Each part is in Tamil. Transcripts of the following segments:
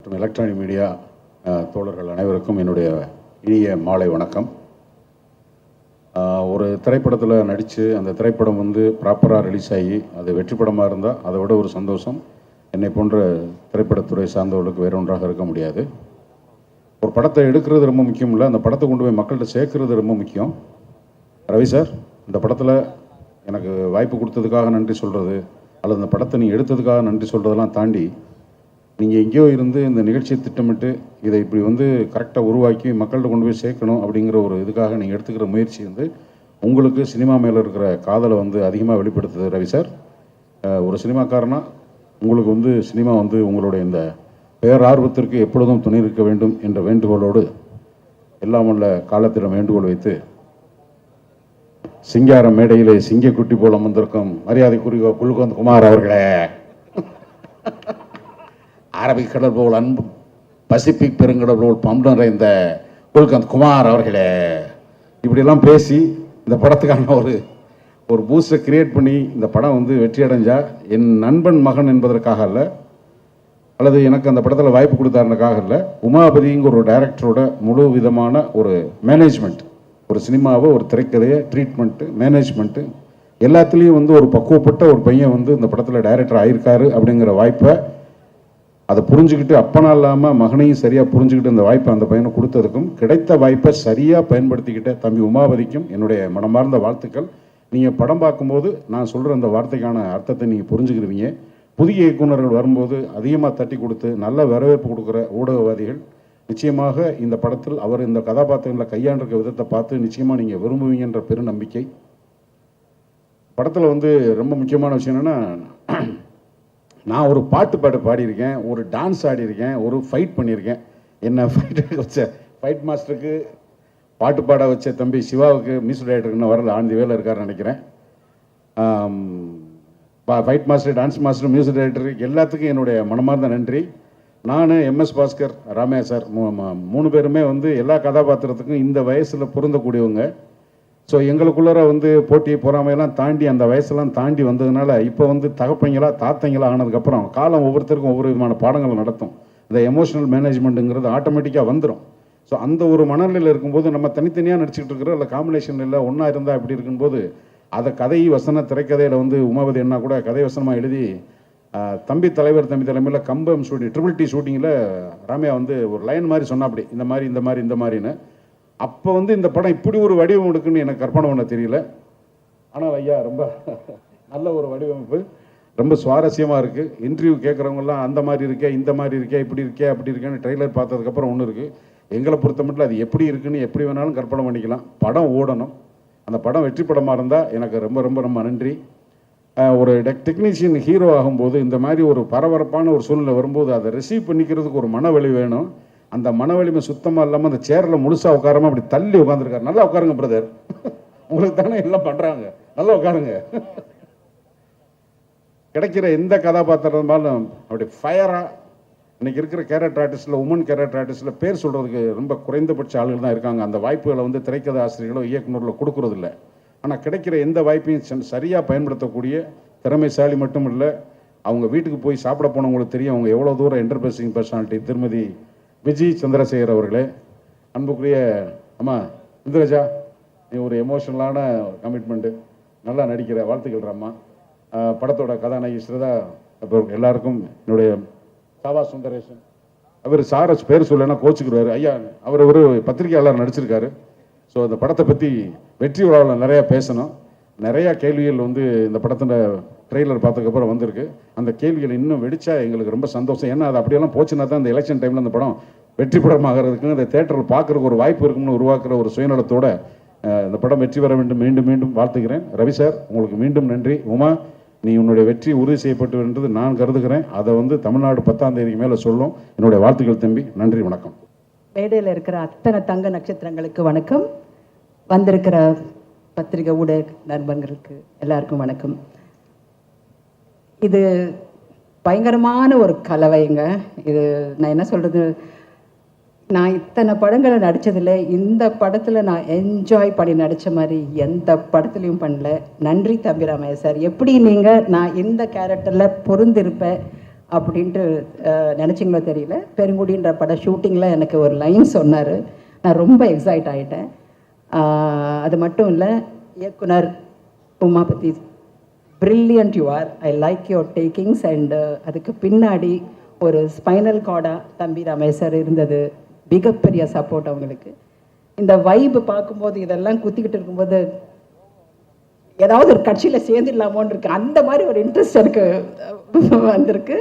மற்றும் எலக்ட்ரானிக் மீடியா தோழர்கள் அனைவருக்கும் என்னுடைய இனிய மாலை வணக்கம். ஒரு திரைப்படத்தில் நடித்து அந்த திரைப்படம் ப்ராப்பராக ரிலீஸ் ஆகி அது வெற்றி படமாக இருந்தால் அதை விட ஒரு சந்தோஷம் என்னை போன்ற திரைப்படத்துறை சார்ந்தவர்களுக்கு வேறு ஒன்றாக இருக்க முடியாது. ஒரு படத்தை எடுக்கிறது ரொம்ப முக்கியம் இல்லை, அந்த படத்தை கொண்டு போய் மக்கள்கிட்ட சேர்க்கறது ரொம்ப முக்கியம். ரவி சார், இந்த படத்தில் எனக்கு வாய்ப்பு கொடுத்ததுக்காக நன்றி சொல்கிறது அல்லது அந்த படத்தை நீங்கள் எடுத்ததுக்காக நன்றி சொல்கிறதெல்லாம் தாண்டி நீங்கள் எங்கேயோ இருந்து இந்த நிகழ்ச்சியை திட்டமிட்டு இதை இப்படி கரெக்டாக உருவாக்கி மக்கள்கிட்ட கொண்டு போய் சேர்க்கணும் அப்படிங்கிற ஒரு இதுக்காக நீங்கள் எடுத்துக்கிற முயற்சி உங்களுக்கு சினிமா மேலே இருக்கிற காதலை அதிகமாக வெளிப்படுத்துது ரவி சார். ஒரு சினிமாக்காரனா உங்களுக்கு சினிமா உங்களுடைய இந்த பேரார்வத்திற்கு எப்பொழுதும் துணை இருக்க வேண்டும் என்ற வேண்டுகோளோடு எல்லாம் உள்ள காலத்திடம் வேண்டுகோள் வைத்து சிங்கார மேடையிலே சிங்கக்குட்டி போல அமர்ந்திருக்கும் மரியாதைக்குரிய குல்கந்த் குமார் அவர்களே, அரபிக் கடல் போல் அன்பு பசிபிக் பெருங்கடல் போல் பம்பு நிறைந்த குல்கந்த் குமார் அவர்களே, இப்படியெல்லாம் பேசி இந்த படத்துக்கான ஒரு பூஸ்டை கிரியேட் பண்ணி இந்த படம் வெற்றி அடைஞ்சா என் நண்பன் மகன் என்பதற்காக அல்ல, அல்லது எனக்கு அந்த படத்தில் வாய்ப்பு கொடுத்தாருக்காக இல்லை, உமாபதிங்கிற ஒரு டைரக்டரோட முழு விதமான ஒரு மேனேஜ்மெண்ட், ஒரு சினிமாவை ஒரு திரைக்கதையை ட்ரீட்மெண்ட்டு மேனேஜ்மெண்ட்டு எல்லாத்துலேயும் ஒரு பக்குவப்பட்ட ஒரு பையன் இந்த படத்தில் டைரக்டர் ஆயிருக்காரு அப்படிங்கிற வாய்ப்பை அதை புரிஞ்சுக்கிட்டு அப்பனா இல்லாமல் மகனையும் சரியாக புரிஞ்சுக்கிட்டு இந்த வாய்ப்பை அந்த பையனை கொடுத்ததுக்கும் கிடைத்த வாய்ப்பை சரியாக பயன்படுத்திக்கிட்ட தம்பி உமாபதிக்கும் என்னுடைய மனமார்ந்த வாழ்த்துக்கள். நீங்கள் படம் பார்க்கும்போது நான் சொல்கிற அந்த வார்த்தைக்கான அர்த்தத்தை நீங்கள் புரிஞ்சுக்கிடுவீங்க. புதிய இயக்குநர்கள் வரும்போது அதிகமாக தட்டி கொடுத்து நல்ல வரவேற்பு கொடுக்குற ஊடகவாதிகள் நிச்சயமாக இந்த படத்தில் அவர் இந்த கதாபாத்திரங்களை கையாண்டிருக்க விதத்தை பார்த்து நிச்சயமாக நீங்கள் விரும்புவீங்கன்ற பெருநம்பிக்கை. படத்தில் ரொம்ப முக்கியமான விஷயம் என்னென்னா, நான் ஒரு பாட்டு பாடியிருக்கேன், ஒரு டான்ஸ் ஆடியிருக்கேன், ஒரு ஃபைட் பண்ணியிருக்கேன். என்ன ஃபைட் மாஸ்டருக்கு பாட்டு பாட வச்ச தம்பி சிவாவுக்கு மியூசிக் டைரக்டருக்கு வரல, ஆண்டி வேலை இருக்காருன்னு நினைக்கிறேன். Fight master, dance master, music director எல்லாத்துக்கும் என்னுடைய மனமார்ந்த நன்றி. நான் MS பாஸ்கர், ராமையா சார் 3 பேருமே எல்லா கதாபாத்திரத்துக்கும் இந்த வயசில் பொருந்தக்கூடியவங்க. ஸோ எங்களுக்குள்ளார போட்டி பொறாமையெல்லாம் தாண்டி அந்த வயசெல்லாம் தாண்டி வந்ததுனால இப்போ தகப்பங்களா தாத்தைங்களா ஆனதுக்கப்புறம் காலம் ஒவ்வொருத்தருக்கும் ஒவ்வொரு விதமான பாடங்களை நடத்தும். இந்த எமோஷனல் மேனேஜ்மெண்ட்டுங்கிறது ஆட்டோமேட்டிக்காக வந்துடும். ஸோ அந்த ஒரு மனநிலையில் இருக்கும்போது நம்ம தனித்தனியாக நடிச்சுக்கிட்டு இருக்கிறோம், இல்லை காம்பினேஷன் இல்லை ஒன்றா இருந்தால் அப்படி இருக்கும்போது அதை கதை வசன திரைக்கதையில் உமாபதி என்ன கூட கதை வசனமாக எழுதி தம்பி தலைமையில் கம்பம் ஷூட்டிங் ட்ரிபிள் T ஷூட்டிங்கில் ராமையா ஒரு லைன் மாதிரி சொன்னா அப்படி இந்த மாதிரின்னு. அப்போ இந்த படம் இப்படி ஒரு வடிவம் எடுக்குன்னு எனக்கு கற்பனை பண்ண தெரியல. ஆனால் ஐயா ரொம்ப நல்ல ஒரு வடிவமைப்பு, ரொம்ப சுவாரஸ்யமாக இருக்குது. இன்டர்வியூ கேட்குறவங்கலாம் அந்த மாதிரி இருக்கே, இந்த மாதிரி இருக்கே, இப்படி இருக்கே, அப்படி இருக்கேன்னு ட்ரெய்லர் பார்த்ததுக்கப்புறம் ஒன்று இருக்குது. எங்களை பொறுத்த மட்டும் அது எப்படி இருக்குன்னு எப்படி வேணாலும் கற்பனை பண்ணிக்கலாம். படம் ஓடணும். அந்த படம் வெற்றி படமாக இருந்தால் எனக்கு ரொம்ப ரொம்ப ரொம்ப நன்றி. ஒரு டெக்னீஷியன் ஹீரோ ஆகும்போது இந்த மாதிரி ஒரு பரபரப்பான ஒரு சூழ்நிலை வரும்போது அதை ரிசீவ் பண்ணிக்கிறதுக்கு ஒரு மனவெளி வேணும். அந்த மனவலிமை சுத்தமாக இல்லாமல் அந்த சேரில் முழுசாக உட்காராம அப்படி தள்ளி உட்காந்துருக்காரு. நல்லா உட்காருங்க பிரதர், உங்களுக்கு தானே எல்லாம் பண்ணுறாங்க, நல்லா உட்காருங்க. கிடைக்கிற எந்த கதாபாத்திரமாலும் அப்படி ஃபயராக இன்னைக்கு இருக்கிற கேரக்டர் ஆர்டிஸ்டில், உமன் கேரக்டர் ஆர்டிஸ்டில் பேர் சொல்கிறதுக்கு ரொம்ப குறைந்தபட்ச ஆளுகள் தான் இருக்காங்க. அந்த வாய்ப்புகளை திரைக்கதை ஆசிரியர்களோ இயக்குநர்களோ கொடுக்குறதில்ல. ஆனால் கிடைக்கிற எந்த வாய்ப்பையும் சரியாக பயன்படுத்தக்கூடிய திறமைசாலி மட்டும் இல்லை, அவங்க வீட்டுக்கு போய் சாப்பிட போனவங்களுக்கு தெரியும் அவங்க எவ்வளோ தூரம் என்டர்பிரைசிங் பர்சனாலிட்டி. திருமதி விஜய் சந்திரசேகர் அவர்களே, அன்புக்குரிய அம்மா இந்துராஜா, நீ ஒரு எமோஷனலான கமிட்மெண்ட்டு, நல்லா நடிக்கிற, வாழ்த்துக்கள் அம்மா. படத்தோட கதாநாயகி ஸ்ரீதா, அப்புறம் எல்லாருக்கும் என்னுடைய சாவா சுந்தரேசன். அவர் சாரஸ் பேர் சொல்லனா கோச்சுக்குருவார் ஐயா, அவர் ஒரு பத்திரிகையாளர் நடிச்சிருக்காரு. ஸோ அந்த படத்தை பற்றி வெற்றி விழாவில் நிறையா பேசணும். நிறையா கேள்விகள் இந்த படத்தோட ட்ரெய்லர் பார்த்ததுக்கப்புறம் வந்திருக்கு. அந்த கேள்விகள் இன்னும் வெடிச்சா எங்களுக்கு ரொம்ப சந்தோஷம். ஏன்னா அது அப்படியெல்லாம் போச்சுன்னா தான் இந்த எலெக்ஷன் டைமில் அந்த படம் வெற்றி படமாகிறதுக்கு அந்த தேட்டரில் பார்க்குறதுக்கு ஒரு வாய்ப்பு இருக்குன்னு உருவாக்குற ஒரு சுயநலத்தோட இந்த படம் வெற்றி பெற வேண்டும் மீண்டும் மீண்டும் வாழ்த்துக்கிறேன். ரவி சார், உங்களுக்கு மீண்டும் நன்றி. உமா, நீ உன்னுடைய வெற்றி உறுதி செய்யப்பட்டு என்றது நான் கருதுகிறேன். அதை தமிழ்நாடு 10ஆம் தேதிக்கு மேலே சொல்லும். என்னுடைய வாழ்த்துக்கள் தம்பி, நன்றி, வணக்கம். மேடையில் இருக்கிற அத்தனை தங்க நட்சத்திரங்களுக்கு வணக்கம். வந்திருக்கிற பத்திரிகை ஊடக நண்பர்களுக்கு எல்லாருக்கும் வணக்கம். இது பயங்கரமான ஒரு கலவைங்க. இது நான் என்ன சொல்கிறது, நான் இத்தனை படங்களை நடித்ததில் இந்த படத்தில் நான் என்ஜாய் பண்ணி நடித்த மாதிரி எந்த படத்துலையும் பண்ணல. நன்றி தம்பி ராமையா சார். எப்படி நீங்கள் நான் இந்த கேரக்டரில் பொருந்திருப்பேன் அப்படின்ட்டு நினச்சிங்களோ தெரியல. பெருங்குடின்ற பட ஷூட்டிங்கில் எனக்கு ஒரு லைன் சொன்னார். நான் ரொம்ப எக்ஸைட் ஆகிட்டேன். அது மட்டும் இல்லை, இயக்குனர் Umapathi, brilliant you are, I like your takings. And அதுக்கு பின்னாடி ஒரு ஸ்பைனல் கார்டாக தம்பி ரமேஷர் இருந்தது, மிகப்பெரிய சப்போர்ட் அவங்களுக்கு. இந்த வைப்பு பார்க்கும்போது, இதெல்லாம் குத்திக்கிட்டு இருக்கும்போது ஏதாவது ஒரு கட்சியில் சேர்ந்துடலாமோன்னு இருக்கு. அந்த மாதிரி ஒரு இன்ட்ரெஸ்ட் எனக்கு வந்திருக்கு.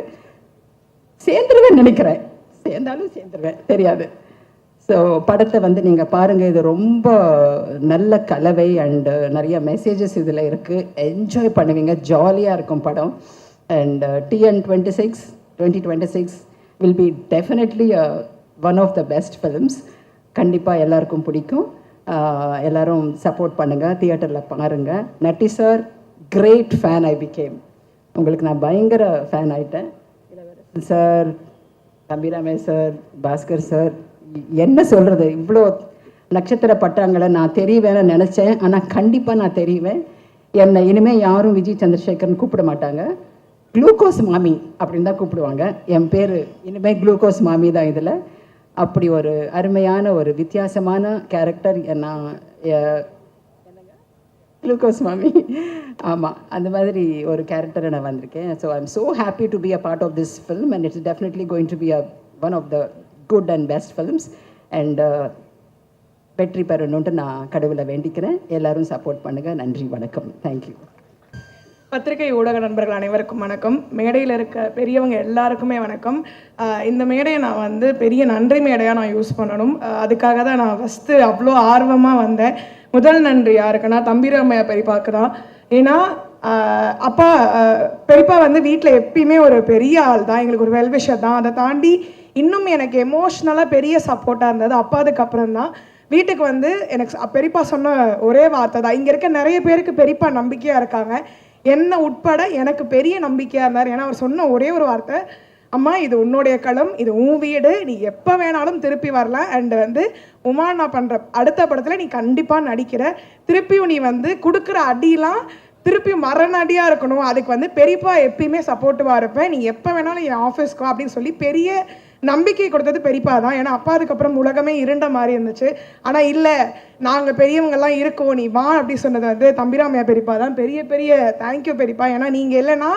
சேர்ந்துருவேன் நினைக்கிறேன், சேர்ந்தாலும் சேர்ந்துருவேன் தெரியாது. ஸோ படத்தை நீங்கள் பாருங்கள், இது ரொம்ப நல்ல கலவை அண்டு நிறைய மெசேஜஸ் இதில் இருக்குது. என்ஜாய் பண்ணுவீங்க, ஜாலியாக இருக்கும் படம். And TN26 will be definitely one of the best films. கண்டிப்பாக எல்லாருக்கும் பிடிக்கும். எல்லோரும் சப்போர்ட் பண்ணுங்கள், தியேட்டரில் பாருங்கள். Natty sir, great fan I became. உங்களுக்கு நான் பயங்கர ஃபேன் ஆகிட்டேன். இளவரசன் சார், தம்பி ரமேஷ் சார், பாஸ்கர் சார், என்ன சொல்கிறது, இவ்வளோ நட்சத்திர பட்டாங்களை நான் தெரிவேன்னு நினச்சேன். ஆனால் கண்டிப்பாக நான் தெரிவேன். என்னை இனிமேல் யாரும் விஜய் சந்திரசேகர்னு கூப்பிட மாட்டாங்க, குளுக்கோஸ் மாமி அப்படின்னு தான் கூப்பிடுவாங்க. என் பேர் இனிமேல் குளுக்கோஸ் மாமி தான். இதில் அப்படி ஒரு அருமையான ஒரு வித்தியாசமான கேரக்டர். நான் குளுக்கோஸ் மாமி, ஆமாம், அந்த மாதிரி ஒரு கேரக்டரை நான் வந்திருக்கேன். So I am so happy to be a part of this film and it's definitely going to be one of the good and best films. And வெற்றி பெறணுன்ட்டு நான் கடவுளை வேண்டிக்கிறேன். எல்லோரும் சப்போர்ட் பண்ணுங்கள். நன்றி, வணக்கம், தேங்க்யூ. பத்திரிகை ஊடக நண்பர்கள் அனைவருக்கும் வணக்கம். மேடையில் இருக்க பெரியவங்க எல்லாருக்குமே வணக்கம். இந்த மேடையை நான் பெரிய நன்றி மேடையாக நான் யூஸ் பண்ணணும். அதுக்காக தான் நான் ஃபஸ்ட்டு அவ்வளோ ஆர்வமாக வந்தேன். முதல் நன்றி யாருக்குன்னா தம்பிராமையா பெரியப்பாக்கு தான். ஏன்னா அப்பா பெரியப்பா வீட்டில் எப்பயுமே ஒரு பெரிய ஆள் தான், எங்களுக்கு ஒரு வெல்விஷர் தான். அதை தாண்டி இன்னும் எனக்கு எமோஷ்னலாக பெரிய சப்போர்ட்டாக இருந்தது அப்பா. அதுக்கப்புறம் தான் வீட்டுக்கு எனக்கு பெரியப்பா சொன்ன ஒரே வார்த்தை தான். இங்கே இருக்க நிறைய பேருக்கு பெரியப்பா நம்பிக்கையாக இருக்காங்க, என்ன உட்பட எனக்கு பெரிய நம்பிக்கையாக இருந்தார். ஏன்னா அவர் சொன்ன ஒரே ஒரு வார்த்தை, அம்மா இது உன்னுடைய களம், இது உன் வீடு, நீ எப்போ வேணாலும் திருப்பி வரலாம். அண்டு உமா நான் பண்ணுற அடுத்த படத்தில் நீ கண்டிப்பாக நடிக்கிற, திருப்பியும் நீ கொடுக்குற அடியெலாம் திருப்பி மரண அடியாக இருக்கணும், அதுக்கு பெரியப்பா எப்பயுமே சப்போர்ட்டிவாக இருப்பேன், நீ எப்போ வேணாலும் என் ஆஃபீஸ்க்கோ அப்படின்னு சொல்லி பெரிய நம்பிக்கை கொடுத்தது பெரியப்பா தான். ஏன்னா அப்பா அதுக்கப்புறம் உலகமே இருண்ட மாதிரி இருந்துச்சு. ஆனால் இல்லை, நாங்கள் பெரியவங்கெல்லாம் இருக்கோம், நீ வா அப்படி சொன்னது தம்பிராமையா பெரியப்பா தான். பெரிய பெரிய தேங்க்யூ பெரியப்பா. ஏன்னா நீங்கள் இல்லைன்னா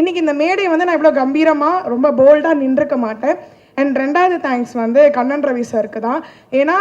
இன்றைக்கி இந்த மேடை நான் இவ்வளோ கம்பீரமாக ரொம்ப போல்டாக நின்றுக்க மாட்டேன். அண்ட் ரெண்டாவது தேங்க்ஸ் கண்ணன் ரவி சாருக்கு தான். ஏன்னா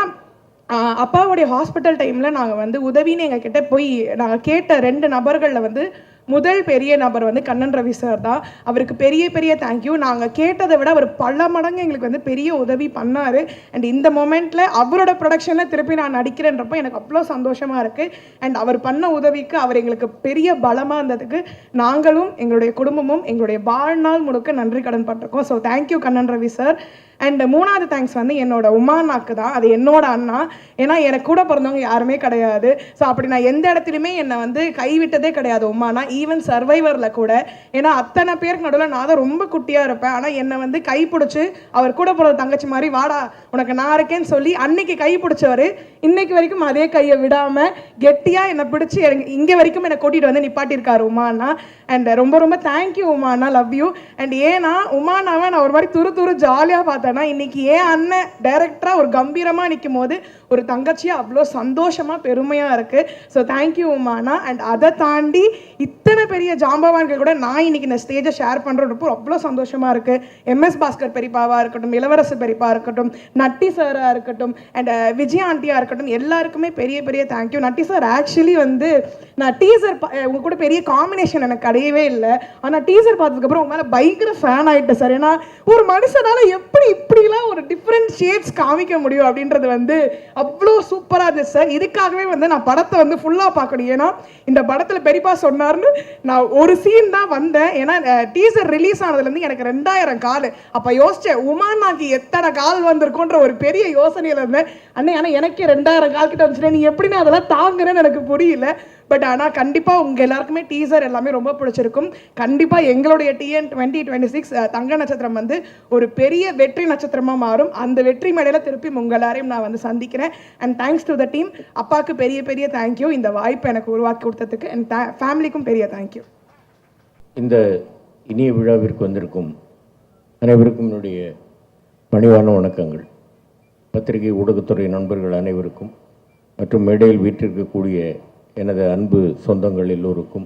அப்பாவுடைய ஹாஸ்பிட்டல் டைமில் நாங்கள் உதவின்னு எங்ககிட்ட போய் நாங்கள் கேட்ட 2 நபர்களில் முதல் பெரிய நபர் கண்ணன் ரவி சார் தான். அவருக்கு பெரிய பெரிய தேங்க்யூ. நாங்கள் கேட்டதை விட அவர் பல மடங்கு எங்களுக்கு பெரிய உதவி பண்ணார். அண்ட் இந்த மொமெண்ட்டில் அவரோட ப்ரொடக்ஷனில் திருப்பி நான் நடிக்கிறேன்றப்போ எனக்கு அவ்வளோ சந்தோஷமாக இருக்குது. அண்ட் அவர் பண்ண உதவிக்கு, அவர் எங்களுக்கு பெரிய பலமாக இருந்ததுக்கு நாங்களும் எங்களுடைய குடும்பமும் எங்களுடைய வாழ்நாள் முழுக்க நன்றி கடன் பட்டிருக்கோம். So thank you Kannan Ravi sir. And மூணாவது தேங்க்ஸ் என்னோட உமானாக்கு தான். அது என்னோட அண்ணா. ஏன்னா எனக்கு கூட பிறந்தவங்க யாருமே கிடையாது. ஸோ அப்படி நான் எந்த இடத்துலையுமே என்னை கைவிட்டதே கிடையாது உமானா. ஈவன் சர்வைவரில் கூட, ஏன்னா அத்தனை பேருக்கு நடுவில் நான் தான் ரொம்ப குட்டியாக இருப்பேன். ஆனால் என்னை கை பிடிச்சி அவர் கூட பிறந்த தங்கச்சி மாதிரி வாடா உனக்கு நான் இருக்கேன்னு சொல்லி அன்னைக்கு கை பிடிச்சவர் இன்னைக்கு வரைக்கும் அதே கையை விடாமல் கெட்டியாக என்னை பிடிச்சி இங்கே வரைக்கும் என்னை கூட்டிகிட்டு நிப்பாட்டியிருக்காரு உமானா. அண்ட் ரொம்ப ரொம்ப தேங்க்யூ உமானா, லவ் யூ. அண்ட் ஏன்னா உமானாவை நான் ஒரு மாதிரி துரு ஜாலியாக பார்த்தேன்னா, இன்னைக்கு ஏன் அண்ணன் டைரக்டராக ஒரு கம்பீரமாக நிற்கும் போது ஒரு தங்கச்சியாக அவ்வளோ சந்தோஷமாக பெருமையாக இருக்குது. So thank you உமானா. அண்ட் அதை தாண்டி இத்தனை பெரிய ஜாம்பவான்கள் கூட நான் இன்னைக்கு இந்த ஸ்டேஜை ஷேர் பண்ணுறப்போ அவ்வளோ சந்தோஷமாக இருக்குது. MS பாஸ்கர் பெரியப்பாவாக இருக்கட்டும், இளவரசு பெரியப்பா இருக்கட்டும், நட்டி சாராக இருக்கட்டும், அண்ட் விஜய் ஆண்டியாக இருக்கட்டும், எல்லாருக்குமே பெரிய பெரிய தேங்க்யூ. நட்டி சார் ஆக்சுவலி நான் டீசர் உங்க கூட பெரிய காம்பினேஷன் எனக்கு கிடையவே இல்லை. ஆனால் டீசர் பார்த்ததுக்கப்புறம் உங்க மேலே பயங்கர ஃபேன் ஆகிட்டேன் சார். ஏன்னா ஒரு மனுஷனால எப்படி இப்படிலாம் ஒரு டிஃப்ரெண்ட் ஷேட்ஸ் காமிக்க முடியும் அப்படின்றது அவ்வளோ சூப்பராக இருந்துச்சு சார். இதுக்காகவே நான் படத்தை ஃபுல்லாக பார்க்கணும். ஏன்னா இந்த படத்தில் பெரியப்பா சொன்னார்னு நான் ஒரு சீன் தான் வந்தேன். ஏன்னா டீசர் ரிலீஸ் ஆனதுலேருந்து எனக்கு 2000 கால். அப்போ யோசிச்சேன் உமானாக்கு எத்தனை கால் வந்திருக்குன்ற ஒரு பெரிய யோசனையில் இருந்தேன். அண்ணே ஆனால் எனக்கே 2000 கால் கிட்ட வந்துச்சுட்டேன், நீ எப்படின்னா அதெல்லாம் தாங்குறேன்னு எனக்கு புரியல. பட் ஆனால் கண்டிப்பாக உங்கள் எல்லாருக்குமே டீசர் எல்லாமே ரொம்ப பிடிச்சிருக்கும். கண்டிப்பாக எங்களுடைய TN26 தங்க நட்சத்திரம் ஒரு பெரிய வெற்றி நட்சத்திரமாக மாறும். அந்த வெற்றி மேடையில் திருப்பி உங்கள் எல்லாரையும் நான் சந்திக்கிறேன். And thanks to the team. அப்பாவுக்கு பெரிய பெரிய தேங்க்யூ இந்த வாய்ப்பை எனக்கு உருவாக்கி கொடுத்ததுக்கு. அண்ட் ஃபேமிலிக்கும் பெரிய தேங்க்யூ. இந்த இனிய விழாவிற்கு வந்திருக்கும் அனைவருக்கும் என்னுடைய பணிவான வணக்கங்கள். பத்திரிகை ஊடகத்துறை நண்பர்கள் அனைவருக்கும் மற்றும் மேடையில் வீற்றிருக்கக்கூடிய எனது அன்பு சொந்தங்கள் எல்லோருக்கும்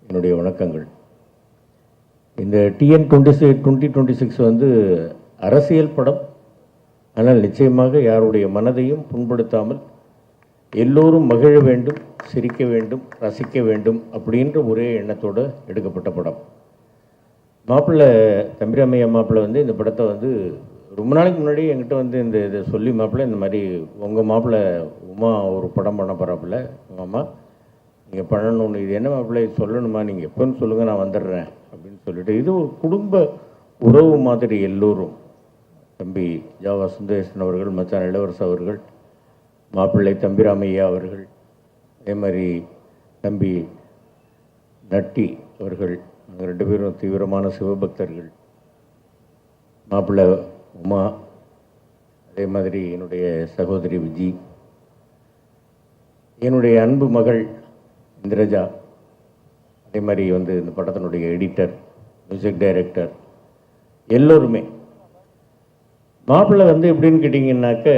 என்னுடைய வணக்கங்கள். இந்த TN 2026 வந்து அரசியல் படம். ஆனால் நிச்சயமாக யாருடைய மனதையும் புண்படுத்தாமல் எல்லோரும் மகிழ வேண்டும், சிரிக்க வேண்டும், ரசிக்க வேண்டும் அப்படின்ற ஒரே எண்ணத்தோடு எடுக்கப்பட்ட படம். மாப்பிள்ளை தம்பிராமையா மாப்பிள்ளை வந்து இந்த படத்தை வந்து ரொம்ப நாளைக்கு முன்னாடி என்கிட்ட வந்து இதை சொல்லி, மாப்பிள்ளை இந்த மாதிரி உங்கள் மாப்பிள்ளை உமா ஒரு படம் பண்ண போகிறாப்புல, மாமா நீங்கள் பண்ணணும்னு, இது என்ன மாப்பிள்ளை சொல்லணுமா, நீங்கள் எப்போன்னு சொல்லுங்கள் நான் வந்துடுறேன் அப்படின்னு சொல்லிட்டு, இது ஒரு குடும்ப உறவு மாதிரி எல்லோரும், தம்பி ஜாவா சுந்தரேசன் அவர்கள், மச்சான் இளவரசு அவர்கள், மாப்பிள்ளை தம்பிராமையா அவர்கள், அதே மாதிரி தம்பி நட்டி அவர்கள், நாங்கள் 2 பேரும் தீவிரமான சிவபக்தர்கள். மாப்பிள்ளை உமா, அதே மாதிரி என்னுடைய சகோதரி விஜி, என்னுடைய அன்பு மகள் இந்திரஜா, அதே மாதிரி வந்து இந்த படத்தினுடைய எடிட்டர், மியூசிக் டைரக்டர், எல்லோருமே. மாப்பிள்ளை வந்து எப்படின்னு கேட்டிங்கன்னாக்க,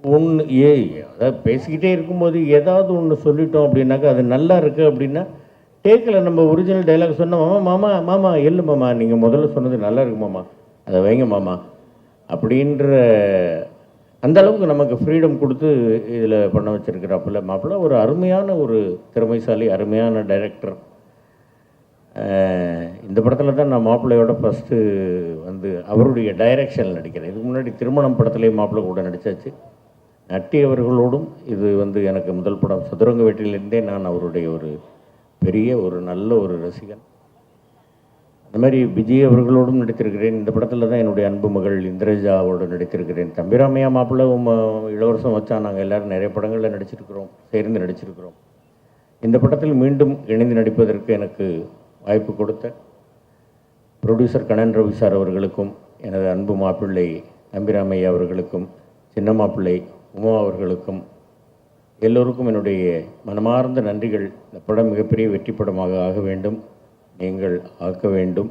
அதாவது பேசிக்கிட்டே இருக்கும்போது ஏதாவது ஒன்று சொல்லிட்டோம் அப்படின்னாக்கா அது நல்லா இருக்குது அப்படின்னா டேக்கில் நம்ம ஒரிஜினல் டைலாக் சொன்னோம், மாமா மாமா எள்ளு மாமா, நீங்கள் முதல்ல சொன்னது நல்லா இருக்கு மாமா, அதை வைங்க மாமா அப்படின்ற அந்த அளவுக்கு நமக்கு ஃப்ரீடம் கொடுத்து இதில் பண்ண வச்சுருக்கிறாப்புல மாப்பிள்ளை. ஒரு அருமையான ஒரு திறமைசாலி, அருமையான டைரக்டர். இந்த படத்தில் தான் நான் மாப்பிள்ளையோட ஃபஸ்ட்டு வந்து அவருடைய டைரக்ஷனில் நடிக்கிறேன். இதுக்கு முன்னாடி திருமணம் படத்துலேயே மாப்பிள்ளை கூட நடித்தாச்சு. நட்டி அவர்களோடும் இது வந்து எனக்கு முதல் படம். சதுரங்க வேட்டையிலேருந்தே நான் அவருடைய ஒரு பெரிய ஒரு நல்ல ஒரு ரசிகன். அந்த மாதிரி விஜய் அவர்களோடும் நடித்திருக்கிறேன். இந்த படத்தில் தான் என்னுடைய அன்பு மகள் இந்திரஜாவோடு நடித்திருக்கிறேன். தம்பிராமையா மாப்பிள்ளை இளவரசம் வச்சா நாங்கள் எல்லோரும் நிறைய படங்களில் நடிச்சிருக்கிறோம், சேர்ந்து நடிச்சிருக்கிறோம். இந்த படத்தில் மீண்டும் இணைந்து நடிப்பதற்கு எனக்கு வாய்ப்பு கொடுத்த ப்ரொடியூசர் கண்ணன் ரவி சார் அவர்களுக்கும், எனது அன்பு மாப்பிள்ளை தம்பிராமையா அவர்களுக்கும், சின்ன மாப்பிள்ளை உமா அவர்களுக்கும், எல்லோருக்கும் என்னுடைய மனமார்ந்த நன்றிகள். இந்த படம் மிகப்பெரிய வெற்றி படமாக ஆக வேண்டும், நீங்கள் ஆக்க வேண்டும்.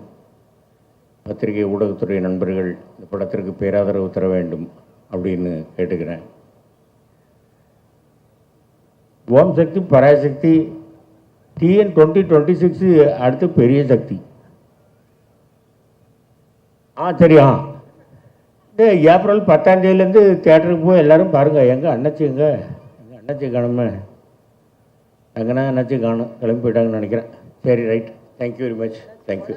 பத்திரிகை ஊடகத்துறை நண்பர்கள் இந்த படத்திற்கு பேராதரவு தர வேண்டும் அப்படின்னு கேட்டுக்கிறேன். ஓம் சக்தி பராசக்தி TN 2026 அடுத்து பெரிய சக்தி. சரியா, இந்த ஏப்ரல் 10ஆம் தேதியிலேருந்து தியேட்டருக்கு போய் எல்லோரும் பாருங்கள். எங்கள் அண்ணாச்சி காணுமே, எங்கன்னா அண்ணாச்சி காணும், கிளம்பி போயிட்டாங்கன்னு நினைக்கிறேன். சரி, right, thank you very much, thank you.